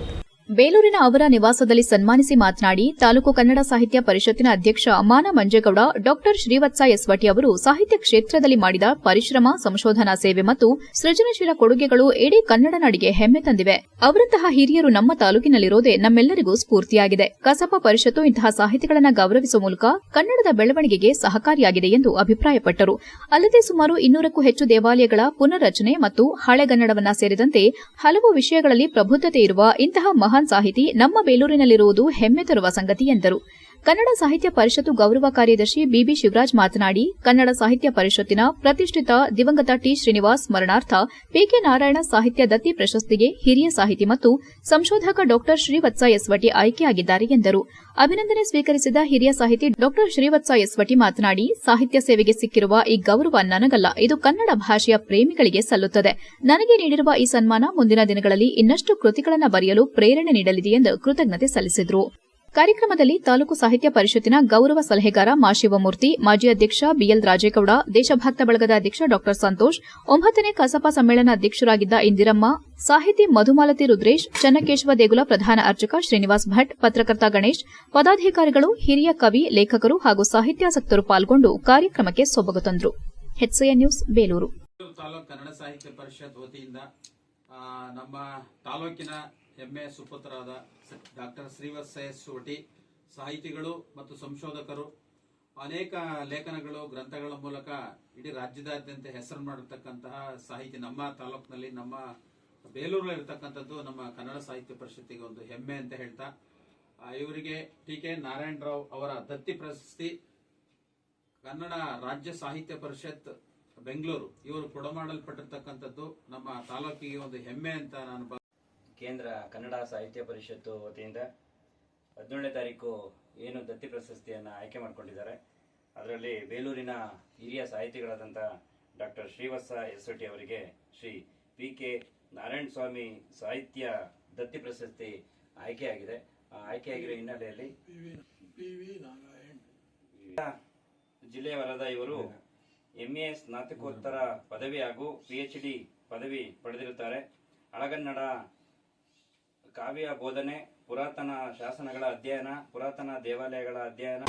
ಬೇಲೂರಿನ ಅವರ ನಿವಾಸದಲ್ಲಿ ಸನ್ಮಾನಿಸಿ ಮಾತನಾಡಿ ತಾಲೂಕು ಕನ್ನಡ ಸಾಹಿತ್ಯ ಪರಿಷತ್ತಿನ ಅಧ್ಯಕ್ಷ ಮಾನ ಮಂಜೇಗೌಡ ಡಾಕ್ಟರ್ ಶ್ರೀವತ್ಸ ಎಸ್ವಟಿ ಅವರು ಸಾಹಿತ್ಯ ಕ್ಷೇತ್ರದಲ್ಲಿ ಮಾಡಿದ ಪರಿಶ್ರಮ, ಸಂಶೋಧನಾ ಸೇವೆ ಮತ್ತು ಸೃಜನಶೀಲ ಕೊಡುಗೆಗಳು ಇಡೀ ಕನ್ನಡ ನಾಡಿಗೆ ಹೆಮ್ಮೆ ತಂದಿವೆ. ಅವರಂತಹ ಹಿರಿಯರು ನಮ್ಮ ತಾಲೂಕಿನಲ್ಲಿರೋದೇ ನಮ್ಮೆಲ್ಲರಿಗೂ ಸ್ಫೂರ್ತಿಯಾಗಿದೆ. ಕಸಾಪ ಪರಿಷತ್ತು ಇಂತಹ ಸಾಹಿತಿಗಳನ್ನು ಗೌರವಿಸುವ ಮೂಲಕ ಕನ್ನಡದ ಬೆಳವಣಿಗೆಗೆ ಸಹಕಾರಿಯಾಗಿದೆ ಎಂದು ಅಭಿಪ್ರಾಯಪಟ್ಟರು. ಅಲ್ಲದೆ ಸುಮಾರು 200ಕ್ಕೂ ಹೆಚ್ಚು ದೇವಾಲಯಗಳ ಪುನರ್ರಚನೆ ಮತ್ತು ಹಳೆಗನ್ನಡವನ್ನ ಸೇರಿದಂತೆ ಹಲವು ವಿಷಯಗಳಲ್ಲಿ ಪ್ರಬುದ್ಧತೆ ಇರುವ ಇಂತಹ ಮಹಾನ್ ಸಾಹಿತಿ ನಮ್ಮ ಬೇಲೂರಿನಲ್ಲಿರುವುದು ಹೆಮ್ಮೆ ತರುವ ಸಂಗತಿ ಎಂದರು. ಕನ್ನಡ ಸಾಹಿತ್ಯ ಪರಿಷತ್ತು ಗೌರವ ಕಾರ್ಯದರ್ಶಿ ಬಿಬಿ ಶಿವರಾಜ್ ಮಾತನಾಡಿ, ಕನ್ನಡ ಸಾಹಿತ್ಯ ಪರಿಷತ್ತಿನ ಪ್ರತಿಷ್ಠಿತ ದಿವಂಗತ ಟಿ ಶ್ರೀನಿವಾಸ್ ಸ್ಮರಣಾರ್ಥ ಪಿಕೆ ನಾರಾಯಣ ಸಾಹಿತ್ಯ ದತ್ತಿ ಪ್ರಶಸ್ತಿಗೆ ಹಿರಿಯ ಸಾಹಿತಿ ಮತ್ತು ಸಂಶೋಧಕ ಡಾಕ್ಟರ್ ಶ್ರೀವತ್ಸ ಎಸ್ವಟಿ ಆಯ್ಕೆಯಾಗಿದ್ದಾರೆ ಎಂದರು. ಅಭಿನಂದನೆ ಸ್ವೀಕರಿಸಿದ ಹಿರಿಯ ಸಾಹಿತಿ ಡಾಕ್ಟರ್ ಶ್ರೀವತ್ಸ ಎಸ್ವಟಿ ಮಾತನಾಡಿ, ಸಾಹಿತ್ಯ ಸೇವೆಗೆ ಸಿಕ್ಕಿರುವ ಈ ಗೌರವ ನನಗಲ್ಲ, ಇದು ಕನ್ನಡ ಭಾಷೆಯ ಪ್ರೇಮಿಗಳಿಗೆ ಸಲ್ಲುತ್ತದೆ. ನನಗೆ ನೀಡಿರುವ ಈ ಸನ್ಮಾನ ಮುಂದಿನ ದಿನಗಳಲ್ಲಿ ಇನ್ನಷ್ಟು ಕೃತಿಗಳನ್ನು ಬರೆಯಲು ಪ್ರೇರಣೆ ನೀಡಲಿದೆ ಎಂದು ಕೃತಜ್ಞತೆ ಸಲ್ಲಿಸಿದರು. ಕಾರ್ಯಕ್ರಮದಲ್ಲಿ ತಾಲೂಕು ಸಾಹಿತ್ಯ ಪರಿಷತ್ತಿನ ಗೌರವ ಸಲಹೆಗಾರ ಮಾ ಶಿವಮೂರ್ತಿ, ಮಾಜಿ ಅಧ್ಯಕ್ಷ ಬಿಎಲ್ ರಾಜೇಗೌಡ, ದೇಶಭಕ್ತ ಬಳಗದ ಅಧ್ಯಕ್ಷ ಡಾ ಸಂತೋಷ್, 9ನೇ ಕಸಾಪ ಸಮ್ಮೇಳನ ಅಧ್ಯಕ್ಷರಾಗಿದ್ದ ಇಂದಿರಮ್ಮ, ಸಾಹಿತಿ ಮಧುಮಾಲತಿ ರುದ್ರೇಶ್, ಚನ್ನಕೇಶವ ದೇಗುಲ ಪ್ರಧಾನ ಅರ್ಚಕ ಶ್ರೀನಿವಾಸ್ ಭಟ್, ಪತ್ರಕರ್ತ ಗಣೇಶ್, ಪದಾಧಿಕಾರಿಗಳು, ಹಿರಿಯ ಕವಿ, ಲೇಖಕರು ಹಾಗೂ ಸಾಹಿತ್ಯಾಸಕ್ತರು ಪಾಲ್ಗೊಂಡು ಕಾರ್ಯಕ್ರಮಕ್ಕೆ ಸೊಬಗು ತಂದರು. HCN news, Belur. ತಾಲೂಕು ಕನ್ನಡ ಸಾಹಿತ್ಯ ಪರಿಷತ್ ವತಿಯಿಂದ ನಮ್ಮ ತಾಲೂಕಿನ ಹೆಮ್ಮೆಯ ಸುಪುತ್ರರಾದ ಡಾಕ್ಟರ್ ಶ್ರೀವತ್ಸ ಎಸ್ವಟಿ ಸಾಹಿತಿಗಳು ಮತ್ತು ಸಂಶೋಧಕರು ಅನೇಕ ಲೇಖನಗಳು, ಗ್ರಂಥಗಳ ಮೂಲಕ ಇಡೀ ರಾಜ್ಯದಾದ್ಯಂತ ಹೆಸರು ಮಾಡಿರ್ತಕ್ಕಂತಹ ಸಾಹಿತಿ ನಮ್ಮ ತಾಲೂಕಿನಲ್ಲಿ, ನಮ್ಮ ಬೇಲೂರಲ್ಲಿ ಇರತಕ್ಕಂಥದ್ದು ನಮ್ಮ ಕನ್ನಡ ಸಾಹಿತ್ಯ ಪರಿಷತ್ತಿಗೆ ಒಂದು ಹೆಮ್ಮೆ ಅಂತ ಹೇಳ್ತಾ, ಇವರಿಗೆ ಟಿ.ಕೆ. ನಾರಾಯಣರಾವ್ ಅವರ ದತ್ತಿ ಪ್ರಶಸ್ತಿ, ಕನ್ನಡ ರಾಜ್ಯ ಸಾಹಿತ್ಯ ಪರಿಷತ್ ಬೆಂಗಳೂರು ಇವರು ಕೊಡಮಾಡಲ್ಪಟ್ಟಿರ್ತಕ್ಕಂಥದ್ದು ನಮ್ಮ ತಾಲೂಕಿಗೆ ಒಂದು ಹೆಮ್ಮೆ ಅಂತ ನಾನು ಕೇಂದ್ರ ಕನ್ನಡ ಸಾಹಿತ್ಯ ಪರಿಷತ್ತು ವತಿಯಿಂದ 17ನೇ ತಾರೀಕು ಏನು ದತ್ತಿ ಪ್ರಶಸ್ತಿಯನ್ನು ಆಯ್ಕೆ ಮಾಡಿಕೊಂಡಿದ್ದಾರೆ. ಅದರಲ್ಲಿ ಬೇಲೂರಿನ ಹಿರಿಯ ಸಾಹಿತಿಗಳಾದಂಥ ಡಾಕ್ಟರ್ ಶ್ರೀವತ್ಸ ಎಸ್ವಟಿ ಅವರಿಗೆ ಶ್ರೀ ಪಿಕೆ ನಾರಾಯಣ ಸ್ವಾಮಿ ಸಾಹಿತ್ಯ ದತ್ತಿ ಪ್ರಶಸ್ತಿ ಆಯ್ಕೆಯಾಗಿದೆ. ಆಯ್ಕೆಯಾಗಿರೋ ಹಿನ್ನೆಲೆಯಲ್ಲಿ ಜಿಲ್ಲೆಯವರಾದ ಇವರು MA ಸ್ನಾತಕೋತ್ತರ ಪದವಿ ಹಾಗೂ PhD ಪದವಿ ಪಡೆದಿರುತ್ತಾರೆ. ಹಳಗನ್ನಡ ಕಾವ್ಯ ಬೋಧನೆ, ಪುರಾತನ ಶಾಸನಗಳ ಅಧ್ಯಯನ, ಪುರಾತನ ದೇವಾಲಯಗಳ ಅಧ್ಯಯನ.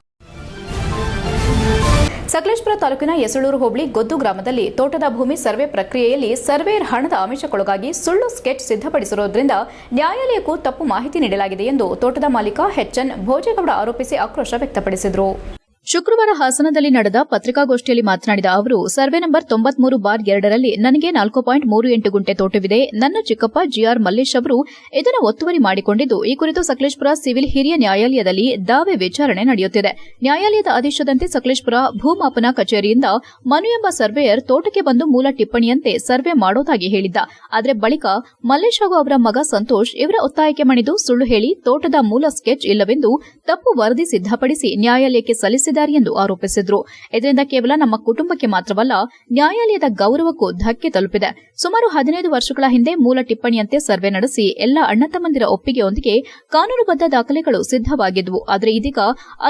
ಸಕಲೇಶಪುರ ತಾಲೂಕಿನ ಯಸಳೂರು ಹೋಬಳಿ ಗೊದ್ದು ಗ್ರಾಮದಲ್ಲಿ ತೋಟದ ಭೂಮಿ ಸರ್ವೆ ಪ್ರಕ್ರಿಯೆಯಲ್ಲಿ ಸರ್ವೇಯರ್ ಹಣದ ಆಮಿಷಕ್ಕೊಳಗಾಗಿ ಸುಳ್ಳು ಸ್ಕೆಚ್ ಸಿದ್ಧಪಡಿಸಿರುವುದರಿಂದ ನ್ಯಾಯಾಲಯಕ್ಕೂ ತಪ್ಪು ಮಾಹಿತಿ ನೀಡಲಾಗಿದೆ ಎಂದು ತೋಟದ ಮಾಲೀಕ HN ಭೋಜೇಗೌಡ ಆರೋಪಿಸಿ ಆಕ್ರೋಶ ವ್ಯಕ್ತಪಡಿಸಿದರು. ಶುಕ್ರವಾರ ಹಾಸನದಲ್ಲಿ ನಡೆದ ಪತ್ರಿಕಾಗೋಷ್ಠಿಯಲ್ಲಿ ಮಾತನಾಡಿದ ಅವರು, ಸರ್ವೆ ನಂಬರ್ 93/2ರಲ್ಲಿ ನನಗೆ 4.38 ಗುಂಟೆ ತೋಟವಿದೆ. ನನ್ನ ಚಿಕ್ಕಪ್ಪ ಜಿಆರ್ ಮಲ್ಲೇಶ್ ಅವರು ಇದನ್ನು ಒತ್ತುವರಿ ಮಾಡಿಕೊಂಡಿದ್ದು, ಈ ಕುರಿತು ಸಕಲೇಶಪುರ ಸಿವಿಲ್ ಹಿರಿಯ ನ್ಯಾಯಾಲಯದಲ್ಲಿ ದಾವೆ ವಿಚಾರಣೆ ನಡೆಯುತ್ತಿದೆ. ನ್ಯಾಯಾಲಯದ ಆದೇಶದಂತೆ ಸಕಲೇಶಪುರ ಭೂಮಾಪನ ಕಚೇರಿಯಿಂದ ಮನು ಎಂಬ ಸರ್ವೇಯರ್ ತೋಟಕ್ಕೆ ಬಂದು ಮೂಲ ಟಿಪ್ಪಣಿಯಂತೆ ಸರ್ವೆ ಮಾಡೋದಾಗಿ ಹೇಳಿದ್ದ. ಆದರೆ ಬಳಿಕ ಮಲ್ಲೇಶ್ ಹಾಗೂ ಅವರ ಮಗ ಸಂತೋಷ್ ಇವರ ಒತ್ತಾಯಕ್ಕೆ ಮಣಿದು ಸುಳ್ಳು ಹೇಳಿ ತೋಟದ ಮೂಲ ಸ್ಕೆಚ್ ಇಲ್ಲವೆಂದು ತಪ್ಪು ವರದಿ ಸಿದ್ಧಪಡಿಸಿ ನ್ಯಾಯಾಲಯಕ್ಕೆ ಸಲ್ಲಿಸಿದ್ದಾರೆ ಎಂದು ಆರೋಪಿಸಿದರು. ಇದರಿಂದ ಕೇವಲ ನಮ್ಮ ಕುಟುಂಬಕ್ಕೆ ಮಾತ್ರವಲ್ಲ, ನ್ಯಾಯಾಲಯದ ಗೌರವಕ್ಕೂ ಧಕ್ಕೆ ತಲುಪಿದೆ. ಸುಮಾರು 15 ವರ್ಷಗಳ ಹಿಂದೆ ಮೂಲ ಟಿಪ್ಪಣಿಯಂತೆ ಸರ್ವೆ ನಡೆಸಿ ಎಲ್ಲ ಅಣ್ಣತಮ್ಮಂದಿರ ಒಪ್ಪಿಗೆಯೊಂದಿಗೆ ಕಾನೂನುಬದ್ಧ ದಾಖಲೆಗಳು ಸಿದ್ಧವಾಗಿದ್ದವು. ಆದರೆ ಇದೀಗ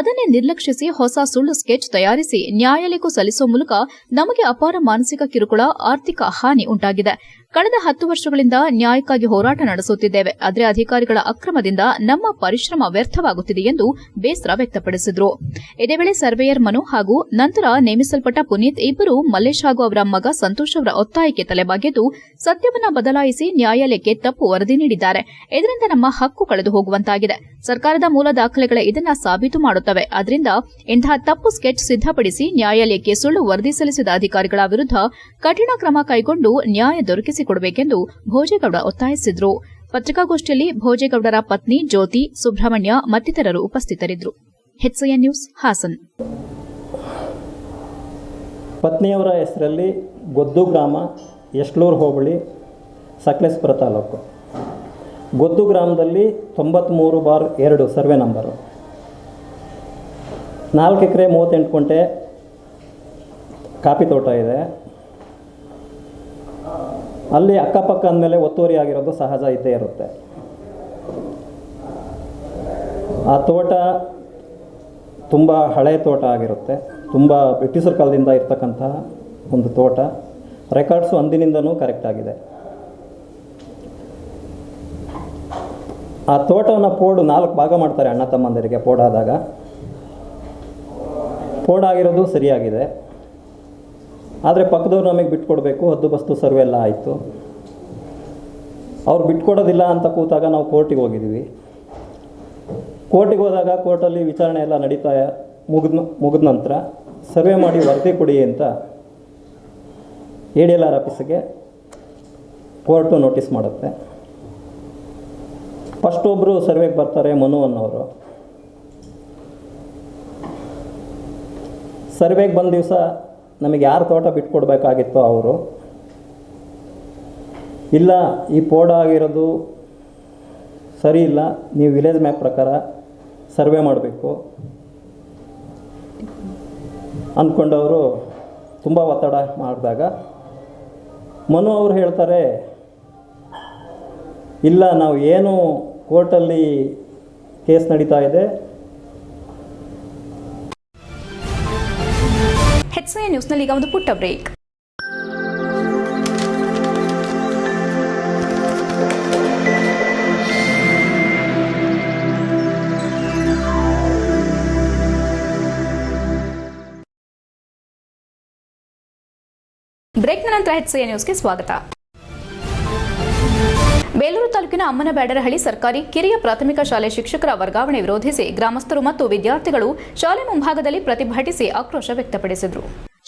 ಅದನ್ನೇ ನಿರ್ಲಕ್ಷಿಸಿ ಹೊಸ ಸುಳ್ಳು ಸ್ಕೆಚ್ ತಯಾರಿಸಿ ನ್ಯಾಯಾಲಯಕ್ಕೂ ಸಲ್ಲಿಸುವ ಮೂಲಕ ನಮಗೆ ಅಪಾರ ಮಾನಸಿಕ ಕಿರುಕುಳ, ಆರ್ಥಿಕ ಹಾನಿ ಉಂಟಾಗಿದೆ. ಕಳೆದ 10 ವರ್ಷಗಳಿಂದ ನ್ಯಾಯಕ್ಕಾಗಿ ಹೋರಾಟ ನಡೆಸುತ್ತಿದ್ದೇವೆ. ಆದರೆ ಅಧಿಕಾರಿಗಳ ಅಕ್ರಮದಿಂದ ನಮ್ಮ ಪರಿಶ್ರಮ ವ್ಯರ್ಥವಾಗುತ್ತಿದೆ ಎಂದು ಬೇಸರ ವ್ಯಕ್ತಪಡಿಸಿದರು. ಇದೇ ವೇಳೆ ಸರ್ವೇಯರ್ ಮನು ಹಾಗೂ ನಂತರ ನೇಮಿಸಲ್ಪಟ್ಟ ಪುನೀತ್ ಇಬ್ಬರು ಮಲ್ಲೇಶ್ ಹಾಗೂ ಅವರ ಮಗ ಸಂತೋಷ್ ಅವರ ಒತ್ತಾಯಕ್ಕೆ ತಲೆಬಾಗಿದ್ದು ಸತ್ಯವನ್ನ ಬದಲಾಯಿಸಿ ನ್ಯಾಯಾಲಯಕ್ಕೆ ತಪ್ಪು ವರದಿ ನೀಡಿದ್ದಾರೆ. ಇದರಿಂದ ನಮ್ಮ ಹಕ್ಕು ಕಳೆದು ಹೋಗುವಂತಾಗಿದೆ. ಸರ್ಕಾರದ ಮೂಲ ದಾಖಲೆಗಳ ಇದನ್ನ ಸಾಬೀತು ಮಾಡುತ್ತವೆ. ಅದರಿಂದ ಇಂತಹ ತಪ್ಪು ಸ್ಕೆಚ್ ಸಿದ್ಧಪಡಿಸಿ ನ್ಯಾಯಾಲಯಕ್ಕೆ ಸುಳ್ಳು ವರದಿ ಸಲ್ಲಿಸಿದ ಅಧಿಕಾರಿಗಳ ವಿರುದ್ಧ ಕಠಿಣ ಕ್ರಮ ಕೈಗೊಂಡು ನ್ಯಾಯ ದೊರಕಿಸಿಕೊಡಬೇಕೆಂದು ಭೋಜೇಗೌಡ ಒತ್ತಾಯಿಸಿದರು. ಪತ್ರಿಕಾಗೋಷ್ಠಿಯಲ್ಲಿ ಭೋಜೇಗೌಡರ ಪತ್ನಿ ಜ್ಯೋತಿ, ಸುಬ್ರಹ್ಮಣ್ಯ ಮತ್ತಿತರರು ಉಪಸ್ಥಿತರಿದ್ದರು. HCN news, Haasan. ಪತ್ನಿಯವರ ಹೆಸರಲ್ಲಿ ಗೊದ್ದು ಗ್ರಾಮ, ಯಶ್ಲೂರು ಹೋಬಳಿ, ಸಕಲೇಶಪುರ ತಾಲೂಕು. ಗೊದ್ದು ಗ್ರಾಮದಲ್ಲಿ 93/2 ಸರ್ವೆ ನಂಬರು, 4 ಎಕರೆ 38 ಗುಂಟೆ ಕಾಫಿ ತೋಟ ಇದೆ. ಅಲ್ಲಿ ಅಕ್ಕಪಕ್ಕ ಅಂದಮೇಲೆ ಒತ್ತುವರಿ ಆಗಿರೋದು ಸಹಜ ಇದ್ದೇ ಇರುತ್ತೆ. ಆ ತೋಟ ತುಂಬ ಹಳೆಯ ತೋಟ ಆಗಿರುತ್ತೆ. ತುಂಬ ಬ್ರಿಟಿಷರ ಕಾಲದಿಂದ ಇರ್ತಕ್ಕಂತಹ ಒಂದು ತೋಟ. ರೆಕಾರ್ಡ್ಸು ಅಂದಿನಿಂದನೂ ಕರೆಕ್ಟ್ ಆಗಿದೆ. ಆ ತೋಟವನ್ನು ಪೋಡು 4 ಭಾಗ ಮಾಡ್ತಾರೆ ಅಣ್ಣ ತಮ್ಮಂದರಿಗೆ. ಪೋಡಾದಾಗ ಪೋಡಾಗಿರೋದು ಸರಿಯಾಗಿದೆ, ಆದರೆ ಪಕ್ಕದವ್ರು ನಮಗೆ ಬಿಟ್ಕೊಡ್ಬೇಕು, ಹದ್ದುಬಸ್ತು ಸರ್ವೆ ಎಲ್ಲ ಆಯಿತು. ಅವ್ರು ಬಿಟ್ಕೊಡೋದಿಲ್ಲ ಅಂತ ಕೂತಾಗ ನಾವು ಕೋರ್ಟಿಗೆ ಹೋಗಿದ್ದೀವಿ. ಕೋರ್ಟಿಗೆ ಹೋದಾಗ ಕೋರ್ಟಲ್ಲಿ ವಿಚಾರಣೆ ಎಲ್ಲ ನಡೀತಾ ಮುಗಿದ ನಂತರ ಸರ್ವೆ ಮಾಡಿ ವರದಿ ಕೊಡಿ ಅಂತ ADLR ಆಫೀಸಿಗೆ ಕೋರ್ಟು ನೋಟಿಸ್ ಮಾಡುತ್ತೆ. ಫಸ್ಟ್ ಒಬ್ಬರು ಸರ್ವೆಗೆ ಬರ್ತಾರೆ, ಮನು ಅನ್ನೋರು. ಸರ್ವೆಗೆ ಬಂದ ದಿವಸ ನಮಗೆ ಯಾರು ತೋಟ ಬಿಟ್ಕೊಡ್ಬೇಕಾಗಿತ್ತೋ ಅವರು, ಇಲ್ಲ ಈ ಪೋಡ ಆಗಿರೋದು ಸರಿ ಇಲ್ಲ, ನೀವು ವಿಲೇಜ್ ಮ್ಯಾಪ್ ಪ್ರಕಾರ ಸರ್ವೆ ಮಾಡಬೇಕು ಅಂದ್ಕೊಂಡವರು ತುಂಬ ಒತ್ತಡ ಮಾಡಿದಾಗ ಮನು ಅವರು ಹೇಳ್ತಾರೆ, ಇಲ್ಲ ನಾವು ಏನು ಕೋರ್ಟಲ್ಲಿ ಕೇಸ್ ನಡೀತಾ ಇದೆ. HCI ನ್ಯೂಸ್ನಲ್ಲಿ ಈಗ ಒಂದು ಪುಟ್ಟ ಬ್ರೇಕ್. ಬ್ರೇಕ್ನ ನಂತರ HCI ನ್ಯೂಸ್ಗೆ ಸ್ವಾಗತ. ಬೇಲೂರು ತಾಲೂಕಿನ ಅಮ್ಮನಬ್ಯಾಡರಹಳ್ಳಿ ಸರ್ಕಾರಿ ಕಿರಿಯ ಪ್ರಾಥಮಿಕ ಶಾಲೆ ಶಿಕ್ಷಕರ ವರ್ಗಾವಣೆ ವಿರೋಧಿಸಿ ಗ್ರಾಮಸ್ಥರು ಮತ್ತು ವಿದ್ಯಾರ್ಥಿಗಳು ಶಾಲೆ ಮುಂಭಾಗದಲ್ಲಿ ಪ್ರತಿಭಟಿಸಿ ಆಕ್ರೋಶ ವ್ಯಕ್ತಪಡಿಸಿದರು.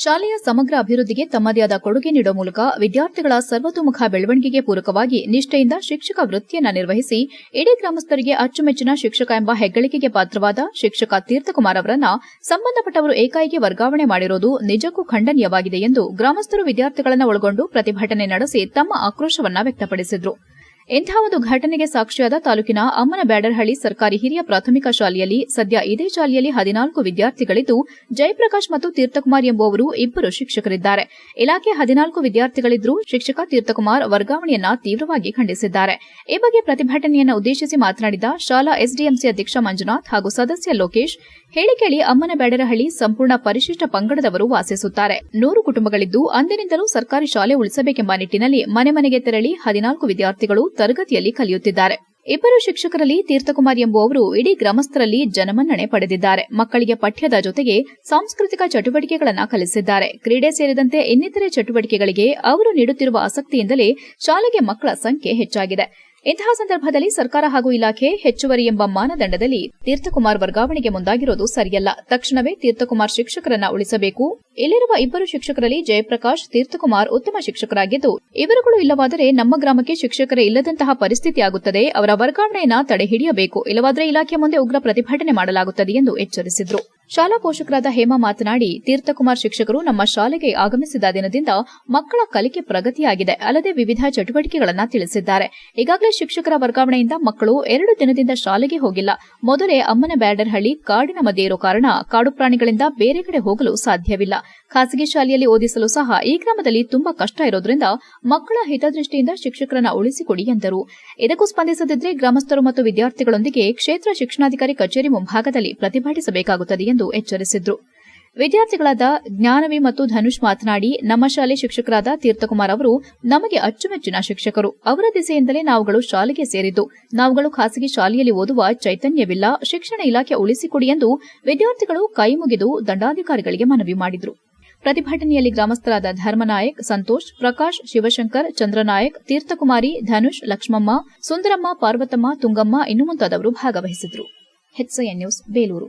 ಶಾಲೆಯ ಸಮಗ್ರ ಅಭಿವೃದ್ಧಿಗೆ ತಮ್ಮದೇ ಆದ ಕೊಡುಗೆ ನೀಡುವ ಮೂಲಕ ವಿದ್ಯಾರ್ಥಿಗಳ ಸರ್ವತೋಮುಖ ಬೆಳವಣಿಗೆಗೆ ಪೂರಕವಾಗಿ ನಿಷ್ಠೆಯಿಂದ ಶಿಕ್ಷಕ ವೃತ್ತಿಯನ್ನು ನಿರ್ವಹಿಸಿ ಇಡೀ ಗ್ರಾಮಸ್ಥರಿಗೆ ಅಚ್ಚುಮೆಚ್ಚಿನ ಶಿಕ್ಷಕ ಎಂಬ ಹೆಗ್ಗಳಿಕೆಗೆ ಪಾತ್ರವಾದ ಶಿಕ್ಷಕ ತೀರ್ಥಕುಮಾರ್ ಅವರನ್ನ ಸಂಬಂಧಪಟ್ಟವರು ಏಕಾಏಕಿ ವರ್ಗಾವಣೆ ಮಾಡಿರುವುದು ನಿಜಕ್ಕೂ ಖಂಡನೀಯವಾಗಿದೆ ಎಂದು ಗ್ರಾಮಸ್ಥರು ವಿದ್ಯಾರ್ಥಿಗಳನ್ನು ಒಳಗೊಂಡು ಪ್ರತಿಭಟನೆ ನಡೆಸಿ ತಮ್ಮ ಆಕ್ರೋಶವನ್ನ ವ್ಯಕ್ತಪಡಿಸಿದರು. ಇಂತಹ ಒಂದು ಘಟನೆಗೆ ಸಾಕ್ಷಿಯಾದ ತಾಲೂಕಿನ ಅಮ್ಮನಬ್ಯಾಡರಹಳ್ಳಿ ಸರ್ಕಾರಿ ಹಿರಿಯ ಪ್ರಾಥಮಿಕ ಶಾಲೆಯಲ್ಲಿ ಸದ್ಯ ಇದೇ ಶಾಲೆಯಲ್ಲಿ 14 ವಿದ್ಯಾರ್ಥಿಗಳಿದ್ದು ಜಯಪ್ರಕಾಶ್ ಮತ್ತು ತೀರ್ಥಕುಮಾರ್ ಎಂಬುವವರು 2 ಶಿಕ್ಷಕರಿದ್ದಾರೆ. ಇಲಾಖೆ 14 ವಿದ್ಯಾರ್ಥಿಗಳಿದ್ದರೂ ಶಿಕ್ಷಕ ತೀರ್ಥಕುಮಾರ್ ವರ್ಗಾವಣೆಯನ್ನ ತೀವ್ರವಾಗಿ ಖಂಡಿಸಿದ್ದಾರೆ. ಈ ಬಗ್ಗೆ ಪ್ರತಿಭಟನೆಯನ್ನು ಉದ್ದೇಶಿಸಿ ಮಾತನಾಡಿದ ಶಾಲಾ ಎಸ್ಡಿಎಂಸಿ ಅಧ್ಯಕ್ಷ ಮಂಜುನಾಥ್ ಹಾಗೂ ಸದಸ್ಯ ಲೋಕೇಶ್, ಹೇಳಿ ಕೇಳಿ ಅಮ್ಮನಬ್ಯಾಡರಹಳ್ಳಿ ಸಂಪೂರ್ಣ ಪರಿಶಿಷ್ಟ ಪಂಗಡದವರು ವಾಸಿಸುತ್ತಾರೆ. 100 ಕುಟುಂಬಗಳಿದ್ದು ಅಂದಿನಿಂದಲೂ ಸರ್ಕಾರಿ ಶಾಲೆ ಉಳಿಸಬೇಕೆಂಬ ನಿಟ್ಟಿನಲ್ಲಿ ಮನೆ ಮನೆಗೆ ತೆರಳಿ 14 ವಿದ್ಯಾರ್ಥಿಗಳು ತರಗತಿಯಲ್ಲಿ ಕಲಿಯುತ್ತಿದ್ದಾರೆ. 2 ಶಿಕ್ಷಕರಲ್ಲಿ ತೀರ್ಥಕುಮಾರ್ ಎಂಬುವವರು ಇಡೀ ಗ್ರಾಮಸ್ಥರಲ್ಲಿ ಜನಮನ್ನಣೆ ಪಡೆದಿದ್ದಾರೆ. ಮಕ್ಕಳಿಗೆ ಪಠ್ಯದ ಜೊತೆಗೆ ಸಾಂಸ್ಕೃತಿಕ ಚಟುವಟಿಕೆಗಳನ್ನು ಕಲಿಸಿದ್ದಾರೆ. ಕ್ರೀಡೆ ಸೇರಿದಂತೆ ಇನ್ನಿತರೆ ಚಟುವಟಿಕೆಗಳಿಗೆ ಅವರು ನೀಡುತ್ತಿರುವ ಆಸಕ್ತಿಯಿಂದಲೇ ಶಾಲೆಗೆ ಮಕ್ಕಳ ಸಂಖ್ಯೆ ಹೆಚ್ಚಾಗಿದೆ. ಇಂತಹ ಸಂದರ್ಭದಲ್ಲಿ ಸರ್ಕಾರ ಹಾಗೂ ಇಲಾಖೆ ಹೆಚ್ಚುವರಿ ಎಂಬ ಮಾನದಂಡದಲ್ಲಿ ತೀರ್ಥಕುಮಾರ್ ವರ್ಗಾವಣೆಗೆ ಮುಂದಾಗಿರೋದು ಸರಿಯಲ್ಲ. ತಕ್ಷಣವೇ ತೀರ್ಥಕುಮಾರ್ ಶಿಕ್ಷಕರನ್ನ ಉಳಿಸಬೇಕು. ಇಲ್ಲಿರುವ 2 ಶಿಕ್ಷಕರಲ್ಲಿ ಜಯಪ್ರಕಾಶ್, ತೀರ್ಥಕುಮಾರ್ ಉತ್ತಮ ಶಿಕ್ಷಕರಾಗಿದ್ದು ಇವರುಗಳು ಇಲ್ಲವಾದರೆ ನಮ್ಮ ಗ್ರಾಮಕ್ಕೆ ಶಿಕ್ಷಕರೇ ಇಲ್ಲದಂತಹ ಪರಿಸ್ಥಿತಿ ಆಗುತ್ತದೆ. ಅವರ ವರ್ಗಾವಣೆಯನ್ನ ತಡೆ ಹಿಡಿಯಬೇಕು, ಇಲ್ಲವಾದರೆ ಇಲಾಖೆ ಮುಂದೆ ಉಗ್ರ ಪ್ರತಿಭಟನೆ ಮಾಡಲಾಗುತ್ತದೆ ಎಂದು ಎಚ್ಚರಿಸಿದರು. ಶಾಲಾ ಪೋಷಕರಾದ ಹೇಮಾ ಮಾತನಾಡಿ, ತೀರ್ಥಕುಮಾರ್ ಶಿಕ್ಷಕರು ನಮ್ಮ ಶಾಲೆಗೆ ಆಗಮಿಸಿದ ದಿನದಿಂದ ಮಕ್ಕಳ ಕಲಿಕೆ ಪ್ರಗತಿಯಾಗಿದೆ, ಅಲ್ಲದೆ ವಿವಿಧ ಚಟುವಟಿಕೆಗಳನ್ನು ತಿಳಿಸಿದ್ದಾರೆ. ಈಗಾಗಲೇ ಶಿಕ್ಷಕರ ವರ್ಗಾವಣೆಯಿಂದ ಮಕ್ಕಳು 2 ದಿನದಿಂದ ಶಾಲೆಗೆ ಹೋಗಿಲ್ಲ. ಮೊದಲೇ ಅಮ್ಮನಬ್ಯಾಡರಹಳ್ಳಿ ಕಾಡಿನ ಮಧ್ಯೆ ಇರೋ ಕಾರಣ ಕಾಡು ಪ್ರಾಣಿಗಳಿಂದ ಬೇರೆ ಕಡೆ ಹೋಗಲು ಸಾಧ್ಯವಿಲ್ಲ. ಖಾಸಗಿ ಶಾಲೆಯಲ್ಲಿ ಓದಿಸಲು ಸಹ ಈ ಗ್ರಾಮದಲ್ಲಿ ತುಂಬಾ ಕಷ್ಟ ಇರೋದ್ರಿಂದ ಮಕ್ಕಳ ಹಿತದೃಷ್ಟಿಯಿಂದ ಶಿಕ್ಷಕರನ್ನ ಉಳಿಸಿಕೊಡಿ ಎಂದರು. ಇದಕ್ಕೂ ಸ್ಪಂದಿಸದಿದ್ದರೆ ಗ್ರಾಮಸ್ಥರು ಮತ್ತು ವಿದ್ಯಾರ್ಥಿಗಳೊಂದಿಗೆ ಕ್ಷೇತ್ರ ಶಿಕ್ಷಣಾಧಿಕಾರಿ ಕಚೇರಿ ಮುಂಭಾಗದಲ್ಲಿ ಪ್ರತಿಭಟಿಸಬೇಕಾಗುತ್ತದೆ ಎಂದು ಎಚ್ಚರಿಸಿದ್ರು. ವಿದ್ಯಾರ್ಥಿಗಳಾದ ಜ್ಞಾನವಿ ಮತ್ತು ಧನುಷ್ ಮಾತನಾಡಿ, ನಮ್ಮ ಶಾಲೆ ಶಿಕ್ಷಕರಾದ ತೀರ್ಥಕುಮಾರ್ ಅವರು ನಮಗೆ ಅಚ್ಚುಮೆಚ್ಚಿನ ಶಿಕ್ಷಕರು. ಅವರ ದಿಸೆಯಿಂದಲೇ ನಾವುಗಳು ಶಾಲೆಗೆ ಸೇರಿದ್ದು. ನಾವುಗಳು ಖಾಸಗಿ ಶಾಲೆಯಲ್ಲಿ ಓದುವ ಚೈತನ್ಯವಿಲ್ಲ. ಶಿಕ್ಷಣ ಇಲಾಖೆ ಉಳಿಸಿಕೊಡಿ ಎಂದು ವಿದ್ಯಾರ್ಥಿಗಳು ಕೈ ಮುಗಿದು ದಂಡಾಧಿಕಾರಿಗಳಿಗೆ ಮನವಿ ಮಾಡಿದರು. ಪ್ರತಿಭಟನೆಯಲ್ಲಿ ಗ್ರಾಮಸ್ಥರಾದ ಧರ್ಮನಾಯಕ್, ಸಂತೋಷ್, ಪ್ರಕಾಶ್, ಶಿವಶಂಕರ್, ಚಂದ್ರನಾಯಕ್, ತೀರ್ಥಕುಮಾರಿ, ಧನುಷ್, ಲಕ್ಷ್ಮಮ್ಮ, ಸುಂದರಮ್ಮ, ಪಾರ್ವತಮ್ಮ, ತುಂಗಮ್ಮ ಇನ್ನು ಮುಂತಾದವರು ಭಾಗವಹಿಸಿದ್ರು. HCI news Belur.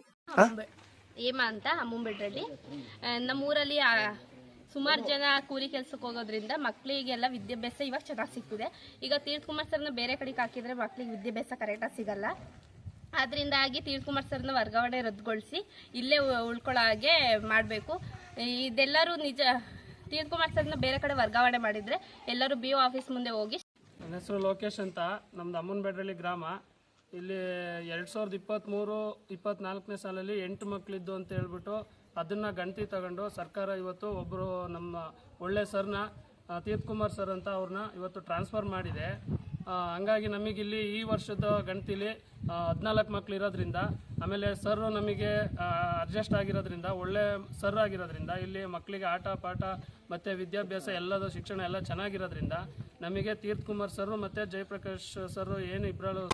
ಹೇಮಾ ಅಂತ ಅಮ್ಮನಬ್ಯಾಡರಹಳ್ಳಿ. ನಮ್ಮೂರಲ್ಲಿ ಸುಮಾರು ಜನ ಕೂಲಿ ಕೆಲಸಕ್ಕೆ ಹೋಗೋದ್ರಿಂದ ಮಕ್ಕಳಿಗೆಲ್ಲ ವಿದ್ಯಾಭ್ಯಾಸ ಇವಾಗ ಚೆನ್ನಾಗಿ ಸಿಗ್ತಿದೆ. ಈಗ ತೀರ್ಥಕುಮಾರ್ ಸರ್ನ ಬೇರೆ ಕಡೆಗೆ ಹಾಕಿದ್ರೆ ಮಕ್ಕಳಿಗೆ ವಿದ್ಯಾಭ್ಯಾಸ ಕರೆಕ್ಟಾಗಿ ಸಿಗಲ್ಲ. ಆದ್ರಿಂದಾಗಿ ತೀರ್ಥಕುಮಾರ್ ಸರ್ನ ವರ್ಗಾವಣೆ ರದ್ದುಗೊಳಿಸಿ ಇಲ್ಲೇ ಉಳ್ಕೊಳ್ಳೋ ಹಾಗೆ ಮಾಡಬೇಕು. ಇದೆಲ್ಲರೂ ನಿಜ. ತೀರ್ಥಕುಮಾರ್ ಸರ್ನ ಬೇರೆ ಕಡೆ ವರ್ಗಾವಣೆ ಮಾಡಿದರೆ ಎಲ್ಲರೂ BO ಆಫೀಸ್ ಮುಂದೆ ಹೋಗಿ. ನನ್ನ ಹೆಸರು ಲೋಕೇಶ್ ಅಂತ, ನಮ್ದು ಅಮ್ಮನಬ್ಯಾಡರಹಳ್ಳಿ ಗ್ರಾಮ. ಇಲ್ಲಿ 2023-24ನೇ ಸಾಲಲ್ಲಿ 8 ಮಕ್ಕಳಿದ್ದು ಅಂತ ಹೇಳ್ಬಿಟ್ಟು ಅದನ್ನು ಗಣತಿ ತಗೊಂಡು ಸರ್ಕಾರ ಇವತ್ತು ಒಬ್ಬರು ನಮ್ಮ ಒಳ್ಳೆ ಸರ್ನ ತೀರ್ಥಕುಮಾರ್ ಸರ್ ಅಂತ ಅವ್ರನ್ನ ಇವತ್ತು ಟ್ರಾನ್ಸ್ಫರ್ ಮಾಡಿದೆ. ಹಂಗಾಗಿ ನಮಗಿಲ್ಲಿ ಈ ವರ್ಷದ ಗಣತಿಲಿ 14 ಮಕ್ಕಳು ಇರೋದ್ರಿಂದ, ಆಮೇಲೆ ಸರ್ ನಮಗೆ ಅಡ್ಜಸ್ಟ್ ಆಗಿರೋದ್ರಿಂದ, ಒಳ್ಳೆ ಸರ್ ಆಗಿರೋದ್ರಿಂದ ಇಲ್ಲಿ ಮಕ್ಕಳಿಗೆ ಆಟ ಪಾಠ ಮತ್ತು ವಿದ್ಯಾಭ್ಯಾಸ ಎಲ್ಲದ ಶಿಕ್ಷಣ ಎಲ್ಲ ಚೆನ್ನಾಗಿರೋದ್ರಿಂದ ನಮಗೆ ತೀರ್ಥಕುಮಾರ್ ಸರ್ ಮತ್ತು ಜಯಪ್ರಕಾಶ್ ಸರ್ ಏನು ಇಬ್ಬರು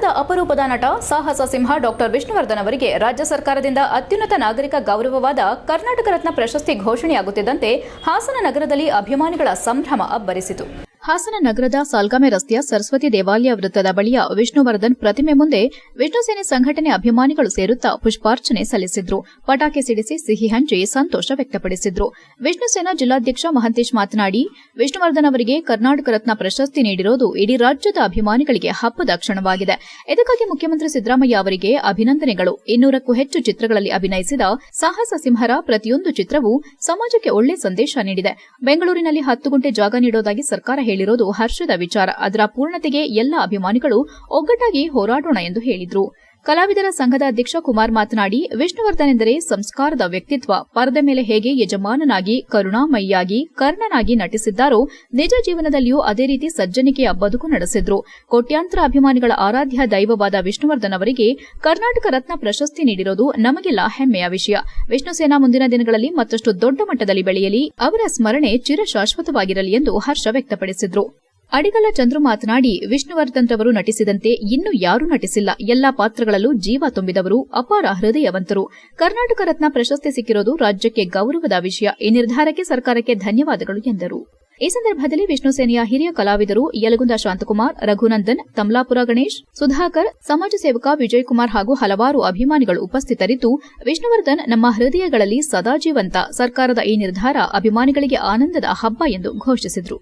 ಕನ್ನಡದ ಅಪರೂಪದ ನಟ ಸಾಹಸ ಸಿಂಹ ಡಾಕ್ಟರ್ ವಿಷ್ಣುವರ್ಧನ್ ಅವರಿಗೆ ರಾಜ್ಯ ಸರ್ಕಾರದಿಂದ ಅತ್ಯುನ್ನತ ನಾಗರಿಕ ಗೌರವವಾದ ಕರ್ನಾಟಕ ರತ್ನ ಪ್ರಶಸ್ತಿ ಘೋಷಣೆಯಾಗುತ್ತಿದ್ದಂತೆ ಹಾಸನ ನಗರದಲ್ಲಿ ಅಭಿಮಾನಿಗಳ ಸಂಭ್ರಮ ಅಬ್ಬರಿಸಿತು. ಹಾಸನ ನಗರದ ಸಾಲ್ಗಾಮೆ ರಸ್ತೆಯ ಸರಸ್ವತಿ ದೇವಾಲಯ ವೃತ್ತದ ಬಳಿಯ ವಿಷ್ಣುವರ್ಧನ್ ಪ್ರತಿಮೆ ಮುಂದೆ ವಿಷ್ಣು ಸೇನೆ ಸಂಘಟನೆ ಅಭಿಮಾನಿಗಳು ಸೇರುತ್ತಾ ಪುಷ್ಪಾರ್ಚನೆ ಸಲ್ಲಿಸಿದ್ರು. ಪಟಾಕಿ ಸಿಡಿಸಿ ಸಿಹಿ ಹಂಚಿ ಸಂತೋಷ ವ್ಯಕ್ತಪಡಿಸಿದ್ರು. ವಿಷ್ಣು ಸೇನಾ ಜಿಲ್ಲಾಧ್ಯಕ್ಷ ಮಹಂತೇಶ್ ಮಾತನಾಡಿ, ವಿಷ್ಣುವರ್ಧನ್ ಅವರಿಗೆ ಕರ್ನಾಟಕ ರತ್ನ ಪ್ರಶಸ್ತಿ ನೀಡಿರೋದು ಇಡೀ ರಾಜ್ಯದ ಅಭಿಮಾನಿಗಳಿಗೆ ಹಬ್ಬದ ಕ್ಷಣವಾಗಿದೆ. ಇದಕ್ಕಾಗಿ ಮುಖ್ಯಮಂತ್ರಿ ಸಿದ್ದರಾಮಯ್ಯ ಅವರಿಗೆ ಅಭಿನಂದನೆಗಳು. 200ಕ್ಕೂ ಹೆಚ್ಚು ಚಿತ್ರಗಳಲ್ಲಿ ಅಭಿನಯಿಸಿದ ಸಾಹಸ ಸಿಂಹರ ಪ್ರತಿಯೊಂದು ಚಿತ್ರವೂ ಸಮಾಜಕ್ಕೆ ಒಳ್ಳೆ ಸಂದೇಶ ನೀಡಿದೆ. ಬೆಂಗಳೂರಿನಲ್ಲಿ 10 ಗುಂಟೆ ಜಾಗ ನೀಡೋದಾಗಿ ಸರ್ಕಾರ ಹೇಳಿರೋದು ಹರ್ಷದ ವಿಚಾರ. ಅದರ ಪೂರ್ಣತೆಗೆ ಎಲ್ಲ ಅಭಿಮಾನಿಗಳು ಒಗ್ಗಟ್ಟಾಗಿ ಹೋರಾಡೋಣ ಎಂದು ಹೇಳಿದರು. ಕಲಾವಿದರ ಸಂಘದ ಅಧ್ಯಕ್ಷ ಕುಮಾರ್ ಮಾತನಾಡಿ, ವಿಷ್ಣುವರ್ಧನ್ ಎಂದರೆ ಸಂಸ್ಕಾರದ ವ್ಯಕ್ತಿತ್ವ. ಪರದೆ ಮೇಲೆ ಹೇಗೆ ಯಜಮಾನನಾಗಿ, ಕರುಣಾಮಯಿಯಾಗಿ, ಕರ್ಣನಾಗಿ ನಟಿಸಿದ್ದಾರೋ ನಿಜ ಜೀವನದಲ್ಲಿಯೂ ಅದೇ ರೀತಿ ಸಜ್ಜನಿಕೆಯ ಬದುಕು ನಡೆಸಿದ್ರು. ಕೋಟ್ಯಾಂತರ ಅಭಿಮಾನಿಗಳ ಆರಾಧ್ಯ ದೈವವಾದ ವಿಷ್ಣುವರ್ಧನ್ ಅವರಿಗೆ ಕರ್ನಾಟಕ ರತ್ನ ಪ್ರಶಸ್ತಿ ನೀಡಿರೋದು ನಮಗೆಲ್ಲ ಹೆಮ್ಮೆಯ ವಿಷಯ. ವಿಷ್ಣು ಸೇನಾ ಮುಂದಿನ ದಿನಗಳಲ್ಲಿ ಮತ್ತಷ್ಟು ದೊಡ್ಡ ಮಟ್ಟದಲ್ಲಿ ಬೆಳೆಯಲಿ, ಅವರ ಸ್ಮರಣೆ ಚಿರಶಾಶ್ವತವಾಗಿರಲಿ ಎಂದು ಹರ್ಷ ವ್ಯಕ್ತಪಡಿಸಿದ್ರು. ಅಡಿಗಲ್ಲ ಚಂದ್ರು ಮಾತನಾಡಿ, ವಿಷ್ಣುವರ್ಧನ್ ರವರು ನಟಿಸಿದಂತೆ ಇನ್ನೂ ಯಾರೂ ನಟಿಸಿಲ್ಲ. ಎಲ್ಲಾ ಪಾತ್ರಗಳಲ್ಲೂ ಜೀವ ತುಂಬಿದವರು, ಅಪಾರ ಹೃದಯವಂತರು. ಕರ್ನಾಟಕ ರತ್ನ ಪ್ರಶಸ್ತಿ ಸಿಕ್ಕಿರೋದು ರಾಜ್ಯಕ್ಕೆ ಗೌರವದ ವಿಷಯ. ಈ ನಿರ್ಧಾರಕ್ಕೆ ಸರ್ಕಾರಕ್ಕೆ ಧನ್ಯವಾದಗಳು ಎಂದರು. ಈ ಸಂದರ್ಭದಲ್ಲಿ ವಿಷ್ಣು ಸೇನೆಯ ಹಿರಿಯ ಕಲಾವಿದರು ಯಲಗುಂದ ಶಾಂತಕುಮಾರ್, ರಘುನಂದನ್, ತಮ್ಲಾಪುರ ಗಣೇಶ್, ಸುಧಾಕರ್, ಸಮಾಜ ಸೇವಕ ವಿಜಯಕುಮಾರ್ ಹಾಗೂ ಹಲವಾರು ಅಭಿಮಾನಿಗಳು ಉಪಸ್ಥಿತರಿದ್ದು, ವಿಷ್ಣುವರ್ಧನ್ ನಮ್ಮ ಹೃದಯಗಳಲ್ಲಿ ಸದಾ ಜೀವಂತ. ಸರ್ಕಾರದ ಈ ನಿರ್ಧಾರ ಅಭಿಮಾನಿಗಳಿಗೆ ಆನಂದದ ಹಬ್ಬ ಎಂದು ಘೋಷಿಸಿದರು.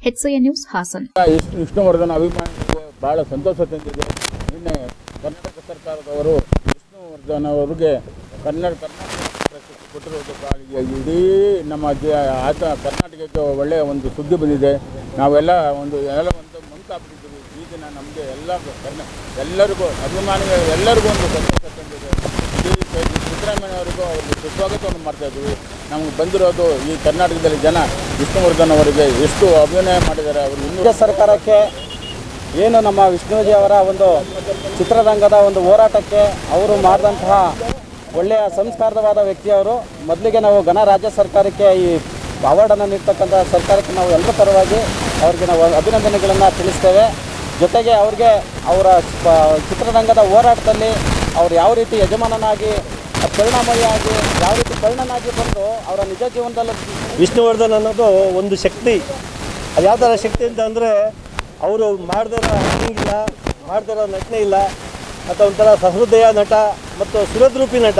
HCN news Haasan. ವಿಷ್ಣುವರ್ಧನ್ ಅಭಿಮಾನಿಗಳಿಗೆ ಬಹಳ ಸಂತೋಷ ತಂದಿದೆ. ನಿನ್ನೆ ಕರ್ನಾಟಕ ಸರ್ಕಾರದವರು ವಿಷ್ಣುವರ್ಧನ್ ಅವರಿಗೆ ಕರ್ನಾಟಕ ಪ್ರಶಸ್ತಿ ಕೊಟ್ಟಿರೋದು ಇಡೀ ನಮ್ಮ ಕರ್ನಾಟಕಕ್ಕೆ ಒಳ್ಳೆಯ ಒಂದು ಸುದ್ದಿ ಬಂದಿದೆ. ನಾವೆಲ್ಲ ಒಂದು ಮಂಕಾಗ್ಬಿಟ್ಟಿದ್ದೀವಿ. ಈ ದಿನ ನಮಗೆ ಎಲ್ಲರಿಗೂ ಅಭಿಮಾನಿಗಳು ಎಲ್ಲರಿಗೂ ಒಂದು ಸಂತೋಷ ತಂದಿದೆ. ಸಿದ್ದರಾಮಯ್ಯ ಅವರಿಗೂ ಅವ್ರಿಗೆ ಸುಸ್ವಾಗತವನ್ನು ಮಾಡ್ತಾ ಇದ್ದೀವಿ. ನಮಗೆ ಬಂದಿರೋದು ಈ ಕರ್ನಾಟಕದಲ್ಲಿ ಜನ ವಿಷ್ಣುವರ್ಧನ್ ಅವರಿಗೆ ಎಷ್ಟು ಅಭಿನಯ ಮಾಡಿದ್ದಾರೆ. ಅವರು ರಾಜ್ಯ ಸರ್ಕಾರಕ್ಕೆ ಏನು ನಮ್ಮ ವಿಷ್ಣುಜಿ ಅವರ ಒಂದು ಚಿತ್ರರಂಗದ ಒಂದು ಹೋರಾಟಕ್ಕೆ ಅವರು ಮಾಡಿದಂತಹ ಒಳ್ಳೆಯ ಸಂಸ್ಕಾರವಾದ ವ್ಯಕ್ತಿಯವರು. ಮೊದಲಿಗೆ ನಾವು ರಾಜ್ಯ ಸರ್ಕಾರಕ್ಕೆ ಈ ಅವಾರ್ಡನ್ನು ನೀಡ್ತಕ್ಕಂಥ ಸರ್ಕಾರಕ್ಕೆ ನಾವು ಎಲ್ಲರ ಪರವಾಗಿ ಅವರಿಗೆ ನಾವು ಅಭಿನಂದನೆಗಳನ್ನು ತಿಳಿಸ್ತೇವೆ. ಜೊತೆಗೆ ಅವ್ರಿಗೆ ಅವರ ಚಿತ್ರರಂಗದ ಹೋರಾಟದಲ್ಲಿ ಅವರು ಯಾವ ರೀತಿ ಯಜಮಾನನಾಗಿ ಕರುಣಾಮಯಿಯಾಗಿ ಯಾವ ರೀತಿ ಕರ್ಣನಾಗಿ ಬಂದು ಅವರ ನಿಜ ಜೀವನದಲ್ಲಿ ವಿಷ್ಣುವರ್ಧನ್ ಅನ್ನೋದು ಒಂದು ಶಕ್ತಿ. ಅದು ಯಾವ ಥರ ಶಕ್ತಿ ಅಂತ ಅಂದರೆ ಅವರು ಮಾಡ್ದಿರೋ ಆ್ಯಕ್ಟಿಂಗ್ ಇಲ್ಲ, ಮಾಡ್ದಿರೋ ನಟನೆ ಇಲ್ಲ, ಅಥವಾ ಒಂಥರ ಸಹೃದಯ ನಟ ಮತ್ತು ಸುರದ್ರೂಪಿ ನಟ.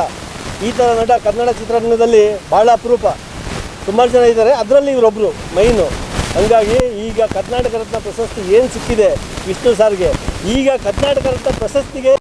ಈ ಥರ ನಟ ಕನ್ನಡ ಚಿತ್ರರಂಗದಲ್ಲಿ ಭಾಳ ಅಪರೂಪ. ಸುಮಾರು ಜನ ಇದ್ದಾರೆ, ಅದರಲ್ಲಿ ಇವರೊಬ್ಬರು ಮೈನು. ಹಂಗಾಗಿ ಈಗ ಕರ್ನಾಟಕ ರತ್ನ ಪ್ರಶಸ್ತಿ ಏನು ಸಿಕ್ಕಿದೆ ವಿಷ್ಣು ಸಾರ್ಗೆ, ಈಗ ಕರ್ನಾಟಕ ರತ್ನ ಪ್ರಶಸ್ತಿಗೆ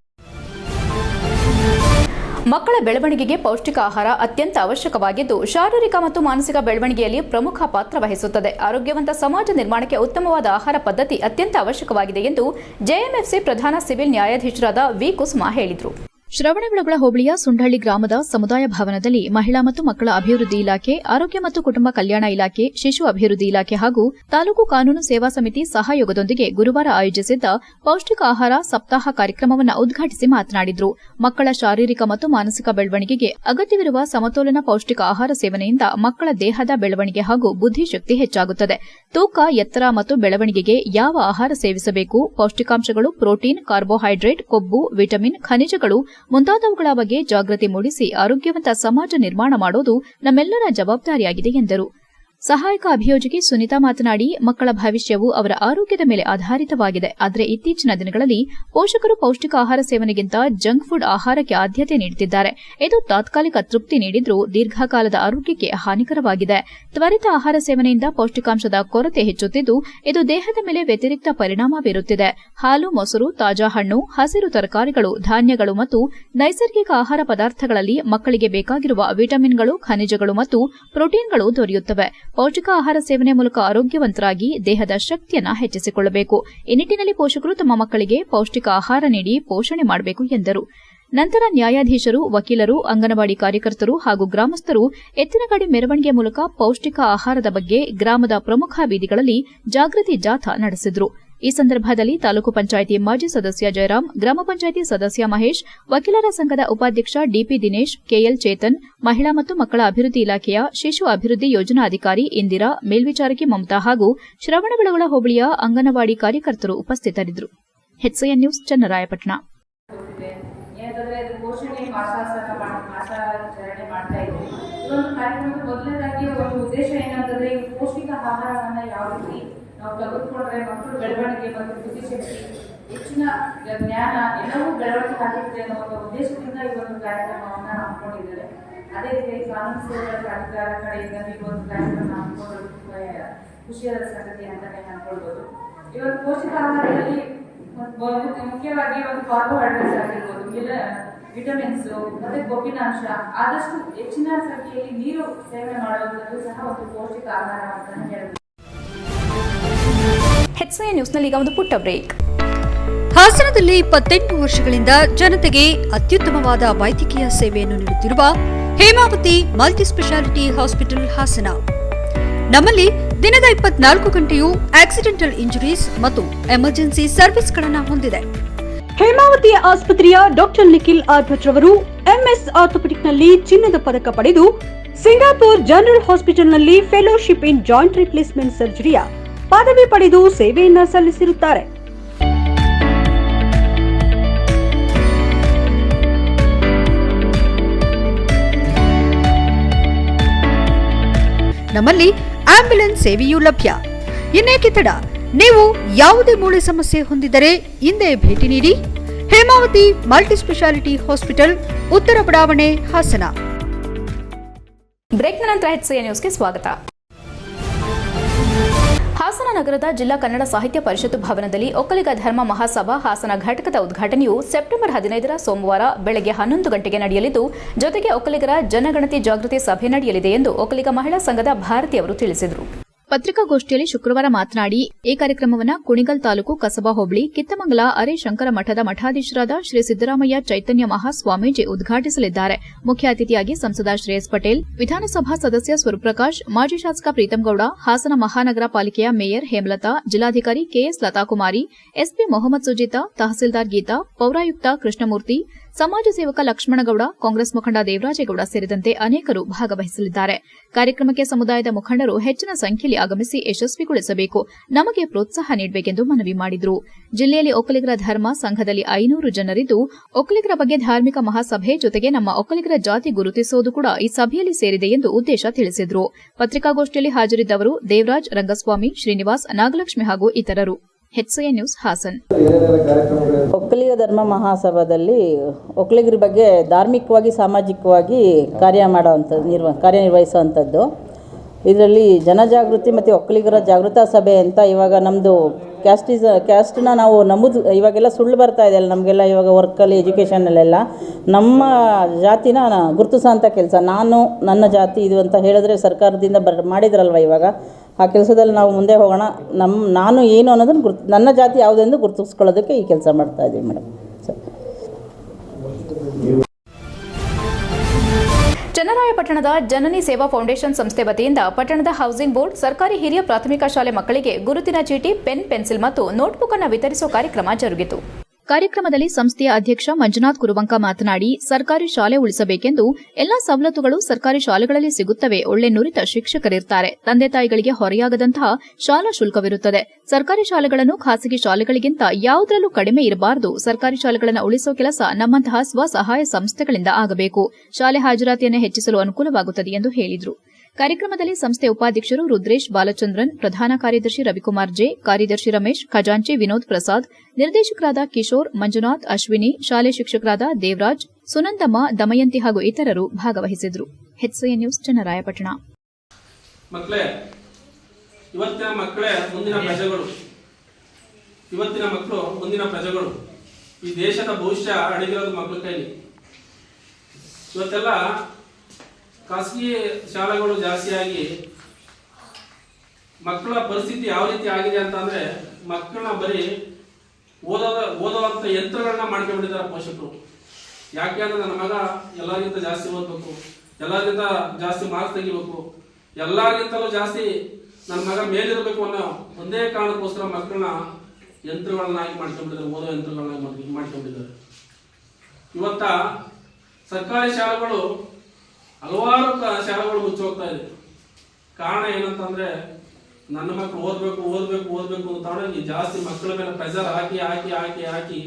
ಮಕ್ಕಳ ಬೆಳವಣಿಗೆಗೆ ಪೌಷ್ಟಿಕ ಆಹಾರ ಅತ್ಯಂತ ಅವಶ್ಯಕವಾಗಿದ್ದು, ಶಾರೀರಿಕ ಮತ್ತು ಮಾನಸಿಕ ಬೆಳವಣಿಗೆಯಲ್ಲಿ ಪ್ರಮುಖ ಪಾತ್ರ ವಹಿಸುತ್ತದೆ. ಆರೋಗ್ಯವಂತ ಸಮಾಜ ನಿರ್ಮಾಣಕ್ಕೆ ಉತ್ತಮವಾದ ಆಹಾರ ಪದ್ಧತಿ ಅತ್ಯಂತ ಅವಶ್ಯಕವಾಗಿದೆ ಎಂದು ಜೆಎಂಎಫ್ಸಿ ಪ್ರಧಾನ ಸಿವಿಲ್ ನ್ಯಾಯಾಧೀಶರಾದ ವಿ ಕುಸುಮಾ ಹೇಳಿದರು. ಶ್ರವಣಬೆಳಗೊಳ ಹೋಬಳಿಯ ಸುಂಡಹಳ್ಳಿ ಗ್ರಾಮದ ಸಮುದಾಯ ಭವನದಲ್ಲಿ ಮಹಿಳಾ ಮತ್ತು ಮಕ್ಕಳ ಅಭಿವೃದ್ಧಿ ಇಲಾಖೆ, ಆರೋಗ್ಯ ಮತ್ತು ಕುಟುಂಬ ಕಲ್ಯಾಣ ಇಲಾಖೆ, ಶಿಶು ಅಭಿವೃದ್ಧಿ ಇಲಾಖೆ ಹಾಗೂ ತಾಲೂಕು ಕಾನೂನು ಸೇವಾ ಸಮಿತಿ ಸಹಯೋಗದೊಂದಿಗೆ ಗುರುವಾರ ಆಯೋಜಿಸಿದ್ದ ಪೌಷ್ಟಿಕ ಆಹಾರ ಸಪ್ತಾಹ ಕಾರ್ಯಕ್ರಮವನ್ನು ಉದ್ಘಾಟಿಸಿ ಮಾತನಾಡಿದರು. ಮಕ್ಕಳ ಶಾರೀರಿಕ ಮತ್ತು ಮಾನಸಿಕ ಬೆಳವಣಿಗೆಗೆ ಅಗತ್ಯವಿರುವ ಸಮತೋಲನ ಪೌಷ್ಟಿಕ ಆಹಾರ ಸೇವನೆಯಿಂದ ಮಕ್ಕಳ ದೇಹದ ಬೆಳವಣಿಗೆ ಹಾಗೂ ಬುದ್ಧಿಶಕ್ತಿ ಹೆಚ್ಚಾಗುತ್ತದೆ. ತೂಕ, ಎತ್ತರ ಮತ್ತು ಬೆಳವಣಿಗೆಗೆ ಯಾವ ಆಹಾರ ಸೇವಿಸಬೇಕು, ಪೌಷ್ಟಿಕಾಂಶಗಳು, ಪ್ರೋಟೀನ್, ಕಾರ್ಬೋಹೈಡ್ರೇಟ್, ಕೊಬ್ಬು, ವಿಟಮಿನ್, ಖನಿಜಗಳು ಮುಂತಾದವುಗಳ ಬಗ್ಗೆ ಜಾಗೃತಿ ಮೂಡಿಸಿ ಆರೋಗ್ಯವಂತ ಸಮಾಜ ನಿರ್ಮಾಣ ಮಾಡೋದು ನಮ್ಮೆಲ್ಲರ ಜವಾಬ್ದಾರಿಯಾಗಿದೆ ಎಂದರು. ಸಹಾಯಕ ಅಭಿಯೋಜಕಿ ಸುನೀತಾ ಮಾತನಾಡಿ, ಮಕ್ಕಳ ಭವಿಷ್ಯವು ಅವರ ಆರೋಗ್ಯದ ಮೇಲೆ ಆಧಾರಿತವಾಗಿದೆ. ಆದರೆ ಇತ್ತೀಚಿನ ದಿನಗಳಲ್ಲಿ ಪೋಷಕರು ಪೌಷ್ಟಿಕ ಆಹಾರ ಸೇವನೆಗಿಂತ ಜಂಕ್ ಫುಡ್ ಆಹಾರಕ್ಕೆ ಆದ್ಯತೆ ನೀಡುತ್ತಿದ್ದಾರೆ. ಇದು ತಾತ್ಕಾಲಿಕ ತೃಪ್ತಿ ನೀಡಿದ್ರೂ ದೀರ್ಘಕಾಲದ ಆರೋಗ್ಯಕ್ಕೆ ಹಾನಿಕರವಾಗಿದೆ. ತ್ವರಿತ ಆಹಾರ ಸೇವನೆಯಿಂದ ಪೌಷ್ಟಿಕಾಂಶದ ಕೊರತೆ ಹೆಚ್ಚುತ್ತಿದ್ದು, ಇದು ದೇಹದ ಮೇಲೆ ವ್ಯತಿರಿಕ್ತ ಪರಿಣಾಮ ಬೀರುತ್ತಿದೆ. ಹಾಲು, ಮೊಸರು, ತಾಜಾ ಹಣ್ಣು, ಹಸಿರು ತರಕಾರಿಗಳು, ಧಾನ್ಯಗಳು ಮತ್ತು ನೈಸರ್ಗಿಕ ಆಹಾರ ಪದಾರ್ಥಗಳಲ್ಲಿ ಮಕ್ಕಳಿಗೆ ಬೇಕಾಗಿರುವ ವಿಟಮಿನ್ಗಳು, ಖನಿಜಗಳು ಮತ್ತು ಪ್ರೋಟೀನ್ಗಳು ದೊರೆಯುತ್ತವೆ. ಪೌಷ್ಟಿಕ ಆಹಾರ ಸೇವನೆ ಮೂಲಕ ಆರೋಗ್ಯವಂತರಾಗಿ ದೇಹದ ಶಕ್ತಿಯನ್ನು ಹೆಚ್ಚಿಸಿಕೊಳ್ಳಬೇಕು. ಈ ನಿಟ್ಟಿನಲ್ಲಿ ಪೋಷಕರು ತಮ್ಮ ಮಕ್ಕಳಿಗೆ ಪೌಷ್ಟಿಕ ಆಹಾರ ನೀಡಿ ಪೋಷಣೆ ಮಾಡಬೇಕು ಎಂದರು. ನಂತರ ನ್ಯಾಯಾಧೀಶರು, ವಕೀಲರು, ಅಂಗನವಾಡಿ ಕಾರ್ಯಕರ್ತರು ಹಾಗೂ ಗ್ರಾಮಸ್ಥರು ಎತ್ತಿನಗಾಡಿ ಮೆರವಣಿಗೆ ಮೂಲಕ ಪೌಷ್ಟಿಕ ಆಹಾರದ ಬಗ್ಗೆ ಗ್ರಾಮದ ಪ್ರಮುಖ ಬೀದಿಗಳಲ್ಲಿ ಜಾಗೃತಿ ಜಾಥಾ ನಡೆಸಿದರು. ಈ ಸಂದರ್ಭದಲ್ಲಿ ತಾಲೂಕು ಪಂಚಾಯಿತಿ ಮಾಜಿ ಸದಸ್ಯ ಜಯರಾಮ್, ಗ್ರಾಮ ಪಂಚಾಯಿತಿ ಸದಸ್ಯ ಮಹೇಶ್, ವಕೀಲರ ಸಂಘದ ಉಪಾಧ್ಯಕ್ಷ ಡಿಪಿ ದಿನೇಶ್, ಕೆಎಲ್ ಚೇತನ್, ಮಹಿಳಾ ಮತ್ತು ಮಕ್ಕಳ ಅಭಿವೃದ್ಧಿ ಇಲಾಖೆಯ ಶಿಶು ಅಭಿವೃದ್ಧಿ ಯೋಜನಾಧಿಕಾರಿ ಇಂದಿರಾ, ಮೇಲ್ವಿಚಾರಕಿ ಮಮತಾ ಹಾಗೂ ಶ್ರವಣಬೆಳಗೊಳ ಹೋಬಳಿಯ ಅಂಗನವಾಡಿ ಕಾರ್ಯಕರ್ತರು ಉಪಸ್ಥಿತರಿದ್ದರು. HCN news Channarayapatna. ಏನಂತಂದ್ರೆ ಅದು ಪೋಷಣೆ ಮಾಸಾಚರಣೆ ಮಾಡ್ತಾ ಇದ್ವಿ. ಈ ಒಂದು ಕಾರ್ಯಕ್ರಮದ ಮೊದಲನೇದಾಗಿ ಒಂದು ಉದ್ದೇಶ ಏನಂತಂದ್ರೆ ಈ ಪೌಷ್ಟಿಕ ಆಹಾರವನ್ನ ಯಾವ ರೀತಿ ನಾವು ತೆಗೆದುಕೊಂಡ್ರೆ ಮಕ್ಕಳು ಬೆಳವಣಿಗೆ ಮತ್ತು ಬುದ್ಧಿಶಕ್ತಿ ಹೆಚ್ಚಿನ ಜ್ಞಾನ ಎಲ್ಲವೂ ಬೆಳವಣಿಗೆ ಆಗುತ್ತೆ ಅನ್ನೋ ಒಂದು ಉದ್ದೇಶದಿಂದ ಈ ಒಂದು ಕಾರ್ಯಕ್ರಮವನ್ನ ಹಮ್ಮಿಕೊಂಡಿದ್ದಾರೆ. ಅದೇ ರೀತಿ ಕಾನೂನು ಸೇವೆಗಳ ಪ್ರಾಧಿಕಾರ ಕಡೆಯಿಂದ ಈ ಒಂದು ಕಾರ್ಯಕ್ರಮ ಹಮ್ಮಿಕೊಳ್ಳಲು ತುಂಬಾ ಖುಷಿಯಾದ ಸಂಗತಿ ಅಂತಾನೆ ಅನ್ಕೊಳ್ಬೋದು. ಈ ಒಂದು ಪೌಷ್ಟಿಕ ಆಹಾರದಲ್ಲಿ ಮುಖ್ಯವಾಗಿ ಒಂದು ಕಾರ್ಬೋಹೈಡ್ರೇಟ್ಸ್ ಆಗಿರ್ಬೋದು, ವಿಟಮಿನ್ಸ್ ಮತ್ತೆ ಕೊಬ್ಬಿನಾಂಶ ಆದಷ್ಟು ಹೆಚ್ಚಿನ ಸಂಖ್ಯೆಯಲ್ಲಿ ನೀರು ಸೇವನೆ ಮಾಡುವಂಥದ್ದು ಸಹ ಒಂದು ಪೌಷ್ಟಿಕ ಆಹಾರ ಅಂತ ಹೇಳ್ಬೋದು. HCN ನ್ಯೂಸ್ನಲ್ಲಿ ಈಗ ಒಂದು ಪುಟ್ಟ ಬ್ರೇಕ್. ಹಾಸನದಲ್ಲಿ 28 ವರ್ಷಗಳಿಂದ ಜನತೆಗೆ ಅತ್ಯುತ್ತಮವಾದ ವೈದ್ಯಕೀಯ ಸೇವೆಯನ್ನು ನೀಡುತ್ತಿರುವ ಹೇಮಾವತಿ ಮಲ್ಟಿಸ್ಪೆಷಾಲಿಟಿ ಹಾಸ್ಪಿಟಲ್ ಹಾಸನ. ನಮ್ಮಲ್ಲಿ ದಿನದ 24 ಗಂಟೆಯೂ ಆಕ್ಸಿಡೆಂಟಲ್ ಇಂಜುರೀಸ್ ಮತ್ತು ಎಮರ್ಜೆನ್ಸಿ ಸರ್ವಿಸ್ಗಳನ್ನು ಹೊಂದಿದೆ. ಹೇಮಾವತಿ ಆಸ್ಪತ್ರೆಯ ಡಾಕ್ಟರ್ ನಿಖಿಲ್ ಆರ್ ಭಟ್ ರವರು MS ಆರ್ಥೋಪೆಡಿಕ್ನಲ್ಲಿ ಚಿನ್ನದ ಪದಕ ಪಡೆದು ಸಿಂಗಾಪುರ್ ಜನರಲ್ ಹಾಸ್ಪಿಟಲ್ನಲ್ಲಿ ಫೆಲೋಶಿಪ್ ಇನ್ ಜಾಯಿಂಟ್ ರಿಪ್ಲೇಸ್ಮೆಂಟ್ ಸರ್ಜರಿಯ ಪದವಿ ಪಡೆದು ಸೇವೆಯನ್ನ ಸಲ್ಲಿಸಿರುತ್ತಾರೆ. ನಮ್ಮಲ್ಲಿ ಆಂಬ್ಯುಲೆನ್ಸ್ ಸೇವೆಯೂ ಲಭ್ಯ. ಇನ್ನೇಕೆ ತಡ? ನೀವು ಯಾವುದೇ ಮೂಳೆ ಸಮಸ್ಯೆ ಹೊಂದಿದ್ದರೆ ಹಿಂದೆ ಭೇಟಿ ನೀಡಿ. ಹೇಮಾವತಿ ಮಲ್ಟಿಸ್ಪೆಷಾಲಿಟಿ ಹಾಸ್ಪಿಟಲ್, ಉತ್ತರ ಬಡಾವಣೆ, ಹಾಸನ. ಬ್ರೇಕ್ನ ನಂತರ HCN ನ್ಯೂಸ್ಗೆ ಸ್ವಾಗತ. ಹಾಸನ ನಗರದ ಜಿಲ್ಲಾ ಕನ್ನಡ ಸಾಹಿತ್ಯ ಪರಿಷತ್ತು ಭವನದಲ್ಲಿ ಒಕ್ಕಲಿಗ ಧರ್ಮ ಮಹಾಸಭಾ ಹಾಸನ ಘಟಕದ ಉದ್ಘಾಟನೆಯು ಸೆಪ್ಟೆಂಬರ್ 15 ಸೋಮವಾರ ಬೆಳಗ್ಗೆ 11 ಗಂಟೆಗೆ ನಡೆಯಲಿದ್ದು, ಜೊತೆಗೆ ಒಕ್ಕಲಿಗರ ಜನಗಣತಿ ಜಾಗೃತಿ ಸಭೆ ನಡೆಯಲಿದೆ ಎಂದು ಒಕ್ಕಲಿಗ ಮಹಿಳಾ ಸಂಘದ ಭಾರತಿ ಅವರು ತಿಳಿಸಿದರು. ಪತ್ರಿಕಾಗೋಷ್ಠಿಯಲ್ಲಿ ಶುಕ್ರವಾರ ಮಾತನಾಡಿ, ಈ ಕಾರ್ಯಕ್ರಮವನ್ನು ಕುಣಿಗಲ್ ತಾಲೂಕು ಕಸಬಾ ಹೋಬಳಿ ಕಿತ್ತಮಂಗಲ ಅರೆ ಶಂಕರ ಮಠದ ಮಠಾಧೀಶರಾದ ಶ್ರೀ ಸಿದ್ದರಾಮಯ್ಯ ಚೈತನ್ಯ ಮಹಾಸ್ವಾಮೀಜಿ ಉದ್ಘಾಟಿಸಲಿದ್ದಾರೆ. ಮುಖ್ಯ ಅತಿಥಿಯಾಗಿ ಸಂಸದ ಶ್ರೇಯಸ್ ಪಟೇಲ್, ವಿಧಾನಸಭಾ ಸದಸ್ಯ ಸ್ವರೂಪ್ರಕಾಶ್, ಮಾಜಿ ಶಾಸಕ ಪ್ರೀತಂಗೌಡ, ಹಾಸನ ಮಹಾನಗರ ಪಾಲಿಕೆಯ ಮೇಯರ್ ಹೇಮಲತಾ, ಜಿಲ್ಲಾಧಿಕಾರಿ ಕೆಎಸ್ ಲತಾಕುಮಾರಿ, ಎಸ್ಪಿ ಮೊಹಮ್ಮದ್ ಸುಜಿತಾ, ತಹಸೀಲ್ದಾರ್ ಗೀತಾ, ಪೌರಾಯುಕ್ತ ಕೃಷ್ಣಮೂರ್ತಿ, ಸಮಾಜ ಸೇವಕ ಲಕ್ಷ್ಮಣಗೌಡ, ಕಾಂಗ್ರೆಸ್ ಮುಖಂಡ ದೇವರಾಜೇಗೌಡ ಸೇರಿದಂತೆ ಅನೇಕರು ಭಾಗವಹಿಸಲಿದ್ದಾರೆ. ಕಾರ್ಯಕ್ರಮಕ್ಕೆ ಸಮುದಾಯದ ಮುಖಂಡರು ಹೆಚ್ಚಿನ ಸಂಖ್ಯೆಯಲ್ಲಿ ಆಗಮಿಸಿ ಯಶಸ್ವಿಗೊಳಿಸಬೇಕು, ನಮಗೆ ಪ್ರೋತ್ಸಾಹ ನೀಡಬೇಕೆಂದು ಮನವಿ ಮಾಡಿದರು. ಜಿಲ್ಲೆಯಲ್ಲಿ ಒಕ್ಕಲಿಗರ ಧರ್ಮ ಸಂಘದಲ್ಲಿ 500 ಜನರಿದ್ದು, ಒಕ್ಕಲಿಗರ ಬಗ್ಗೆ ಧಾರ್ಮಿಕ ಮಹಾಸಭೆ ಜೊತೆಗೆ ನಮ್ಮ ಒಕ್ಕಲಿಗರ ಜಾತಿ ಗುರುತಿಸುವುದು ಕೂಡ ಈ ಸಭೆಯಲ್ಲಿ ಸೇರಿದೆ ಎಂದು ಉದ್ದೇಶ ತಿಳಿಸಿದರು. ಪತ್ರಿಕಾಗೋಷ್ಠಿಯಲ್ಲಿ ಹಾಜರಿದ್ದವರು ದೇವರಾಜ್, ರಂಗಸ್ವಾಮಿ, ಶ್ರೀನಿವಾಸ್, ನಾಗಲಕ್ಷ್ಮಿ ಹಾಗೂ ಇತರರು. HCN news Haasan. ಒಕ್ಕಲಿಗ ಧರ್ಮ ಮಹಾಸಭಾದಲ್ಲಿ ಒಕ್ಕಲಿಗರ ಬಗ್ಗೆ ಧಾರ್ಮಿಕವಾಗಿ ಸಾಮಾಜಿಕವಾಗಿ ಕಾರ್ಯನಿರ್ವಹಿಸುವಂಥದ್ದು. ಇದರಲ್ಲಿ ಜನಜಾಗೃತಿ ಮತ್ತು ಒಕ್ಕಲಿಗರ ಜಾಗೃತಾ ಸಭೆ ಅಂತ ಇವಾಗ ನಮ್ಮದು ಕ್ಯಾಸ್ಟನ್ನ ನಾವು ನಮ್ಮದು ಇವಾಗೆಲ್ಲ ಸುಳ್ಳು ಬರ್ತಾ ಇದೆ ಅಲ್ಲ ನಮಗೆಲ್ಲ ಇವಾಗ ವರ್ಕಲ್ಲಿ ಎಜುಕೇಷನಲ್ಲೆಲ್ಲ ನಮ್ಮ ಜಾತಿನ ಗುರುತಿಸೋಂಥ ಕೆಲಸ. ನನ್ನ ಜಾತಿ ಇದು ಅಂತ ಹೇಳಿದ್ರೆ ಸರ್ಕಾರದಿಂದ ಮಾಡಿದ್ರಲ್ವ ಇವಾಗ ಆ ಕೆಲಸದಲ್ಲಿ ನಾವು ಮುಂದೆ ಹೋಗೋಣ. ನಾನು ಏನು ಅನ್ನೋದನ್ನು ನನ್ನ ಜಾತಿ ಯಾವುದೆಂದು ಗುರುತಿಸ್ಕೊಳ್ಳೋದಕ್ಕೆ ಈ ಕೆಲಸ ಮಾಡ್ತಾ ಇದ್ದೀವಿ ಮೇಡಮ್. ಚನ್ನರಾಯಪಟ್ಟಣದ ಜನನಿ ಸೇವಾ ಫೌಂಡೇಶನ್ ಸಂಸ್ಥೆ ವತಿಯಿಂದ ಪಟ್ಟಣದ ಹೌಸಿಂಗ್ ಬೋರ್ಡ್ ಸರ್ಕಾರಿ ಹಿರಿಯ ಪ್ರಾಥಮಿಕ ಶಾಲೆ ಮಕ್ಕಳಿಗೆ ಗುರುತಿನ ಚೀಟಿ, ಪೆನ್, ಪೆನ್ಸಿಲ್ ಮತ್ತು ನೋಟ್ಬುಕ್ ಅನ್ನು ವಿತರಿಸುವ ಕಾರ್ಯಕ್ರಮ ಜರುಗಿತು. ಕಾರ್ಯಕ್ರಮದಲ್ಲಿ ಸಂಸ್ಥೆಯ ಅಧ್ಯಕ್ಷ ಮಂಜುನಾಥ್ ಕುರುವಂಕ ಮಾತನಾಡಿ, ಸರ್ಕಾರಿ ಶಾಲೆ ಉಳಿಸಬೇಕೆಂದು ಎಲ್ಲಾ ಸವಲತ್ತುಗಳು ಸರ್ಕಾರಿ ಶಾಲೆಗಳಲ್ಲಿ ಸಿಗುತ್ತವೆ. ಒಳ್ಳೆ ನುರಿತ ಶಿಕ್ಷಕರಿರ್ತಾರೆ. ತಂದೆ ತಾಯಿಗಳಿಗೆ ಹೊರೆಯಾಗದಂತಹ ಶಾಲಾ ಶುಲ್ಕವಿರುತ್ತದೆ. ಸರ್ಕಾರಿ ಶಾಲೆಗಳನ್ನು ಖಾಸಗಿ ಶಾಲೆಗಳಿಗಿಂತ ಯಾವುದರಲ್ಲೂ ಕಡಿಮೆ ಇರಬಾರದು. ಸರ್ಕಾರಿ ಶಾಲೆಗಳನ್ನು ಉಳಿಸುವ ಕೆಲಸ ನಮ್ಮಂತಹ ಸ್ವಸಹಾಯ ಸಂಸ್ಥೆಗಳಿಂದ ಆಗಬೇಕು. ಶಾಲೆ ಹಾಜರಾತಿಯನ್ನು ಹೆಚ್ಚಿಸಲು ಅನುಕೂಲವಾಗುತ್ತದೆ ಎಂದು ಹೇಳಿದರು. ಕಾರ್ಯಕ್ರಮದಲ್ಲಿ ಸಂಸ್ಥೆ ಉಪಾಧ್ಯಕ್ಷರು ರುದ್ರೇಶ್ ಬಾಲಚಂದ್ರನ್, ಪ್ರಧಾನ ಕಾರ್ಯದರ್ಶಿ ರವಿಕುಮಾರ್ ಜೆ, ಕಾರ್ಯದರ್ಶಿ ರಮೇಶ್, ಖಜಾಂಚಿ ವಿನೋದ್ ಪ್ರಸಾದ್, ನಿರ್ದೇಶಕರಾದ ಕಿಶೋರ್, ಮಂಜುನಾಥ್, ಅಶ್ವಿನಿ, ಶಾಲೆ ಶಿಕ್ಷಕರಾದ ದೇವರಾಜ್, ಸುನಂದಮ್ಮ, ದಮಯಂತಿ ಹಾಗೂ ಇತರರು ಭಾಗವಹಿಸಿದರು. HCN news Channarayapatna. ಮಕ್ಕಳೇ, ಇವತ್ತಿನ ಮಕ್ಕಳೇ ಮುಂದಿನ ಪ್ರಜೆಗಳು. ಇವತ್ತಿನ ಮಕ್ಕಳು ಮುಂದಿನ ಪ್ರಜೆಗಳು. ಈ ದೇಶದ ಭವಿಷ್ಯ ಅಡಗಿರೋದು ಮಕ್ಕಳ ಕೈಲಿ. ಇವತ್ತೆಲ್ಲ ಖಾಸಗಿ ಶಾಲೆಗಳು ಜಾಸ್ತಿಯಾಗಿ ಮಕ್ಕಳ ಪರಿಸ್ಥಿತಿ ಯಾವ ರೀತಿ ಆಗಿದೆ ಅಂತಂದ್ರೆ, ಮಕ್ಕಳನ್ನ ಬರೀ ಓದುವಂತ ಯಂತ್ರಗಳನ್ನ ಮಾಡ್ಕೊಂಡಿದ್ದಾರೆ ಪೋಷಕರು. ಯಾಕೆ ಅಂದ್ರೆ ನನ್ನ ಮಗ ಎಲ್ಲರಿಗಿಂತ ಜಾಸ್ತಿ ಓದ್ಬೇಕು, ಎಲ್ಲರಿಗಿಂತ ಜಾಸ್ತಿ ಮಾರ್ಕ್ಸ್ ತೆಗಿಬೇಕು, ಎಲ್ಲರಿಗಿಂತಲೂ ಜಾಸ್ತಿ ನನ್ನ ಮಗ ಮೇಲಿರಬೇಕು ಅನ್ನೋ ಒಂದೇ ಕಾರಣಕ್ಕೋಸ್ಕರ ಮಕ್ಕಳನ್ನ ಯಂತ್ರಗಳನ್ನಾಗಿ ಮಾಡ್ಕೊಂಡಿದ್ದಾರೆ, ಓದೋ ಯಂತ್ರಗಳನ್ನಾಗಿ ಮಾಡ್ಕೊಂಡಿದ್ದಾರೆ. ಇವತ್ತ ಸರ್ಕಾರಿ ಶಾಲೆಗಳು ಹಲವಾರು ಶಾಲೆಗಳು ಮುಚ್ಚಿ ಹೋಗ್ತಾ ಇದೆ. ಕಾರಣ ಏನಂತಂದ್ರೆ ನನ್ನ ಮಕ್ಕಳು ಓದಬೇಕು ಅಂತ ಜಾಸ್ತಿ ಮಕ್ಕಳ ಮೇಲೆ ಪ್ರೆಷರ್ ಹಾಕಿ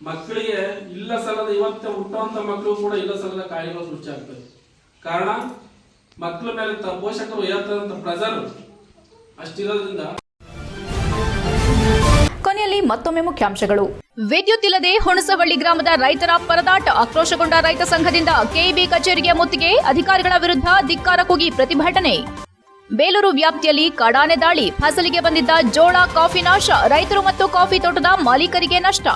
ಮಕ್ಕಳಿಗೆ ಇಲ್ಲ ಸಲ್ಲದ ಇವತ್ತು ಹುಟ್ಟುವಂತ ಮಕ್ಕಳು ಕೂಡ ಇಲ್ಲ ಸಲ್ಲದ ಕಾಯಿಲೆಗಳು ಸೃಷ್ಟಿ ಆಗ್ತದೆ. ಕಾರಣ ಮಕ್ಕಳ ಮೇಲೆ ಪೋಷಕರು ಹೇಳ್ತಕ್ಕಂಥ ಪ್ರೆಷರ್ ಅಷ್ಟಿರೋದ್ರಿಂದ. ಕೊನೆಯಲ್ಲಿ ಮತ್ತೊಮ್ಮೆ ಮುಖ್ಯಾಂಶಗಳು. ವಿದ್ಯುತ್ ಇಲ್ಲದೆ ಹುಣಸವಳ್ಳಿ ಗ್ರಾಮದ ರೈತರ ಪರದಾಟ. ಆಕ್ರೋಶಗೊಂಡ ರೈತ ಸಂಘದಿಂದ ಕೆಇಬಿ ಕಚೇರಿಗೆ ಮುತ್ತಿಗೆ. ಅಧಿಕಾರಿಗಳ ವಿರುದ್ಧ ಧಿಕ್ಕಾರ ಕೂಗಿ ಪ್ರತಿಭಟನೆ. ಬೇಲೂರು ವ್ಯಾಪ್ತಿಯಲ್ಲಿ ಕಾಡಾನೆ ದಾಳಿ. ಫಸಲಿಗೆ ಬಂದಿದ್ದ ಜೋಳ, ಕಾಫಿ ನಾಶ. ರೈತರು ಮತ್ತು ಕಾಫಿ ತೋಟದ ಮಾಲೀಕರಿಗೆ ನಷ್ಟ.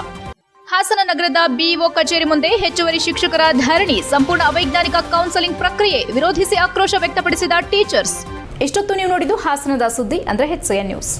ಹಾಸನ ನಗರದ ಬಿಇಒ ಕಚೇರಿ ಮುಂದೆ ಹೆಚ್ಚುವರಿ ಶಿಕ್ಷಕರ ಧರಣಿ. ಸಂಪೂರ್ಣ ಅವೈಜ್ಞಾನಿಕ ಕೌನ್ಸೆಲಿಂಗ್ ಪ್ರಕ್ರಿಯೆ ವಿರೋಧಿಸಿ ಆಕ್ರೋಶ ವ್ಯಕ್ತಪಡಿಸಿದ ಟೀಚರ್ಸ್. ಇಷ್ಟೊತ್ತು ನೀವು ನೋಡಿದ್ದು ಹಾಸನದ ಸುದ್ದಿ ಅಂದ್ರೆ HCN ನ್ಯೂಸ್.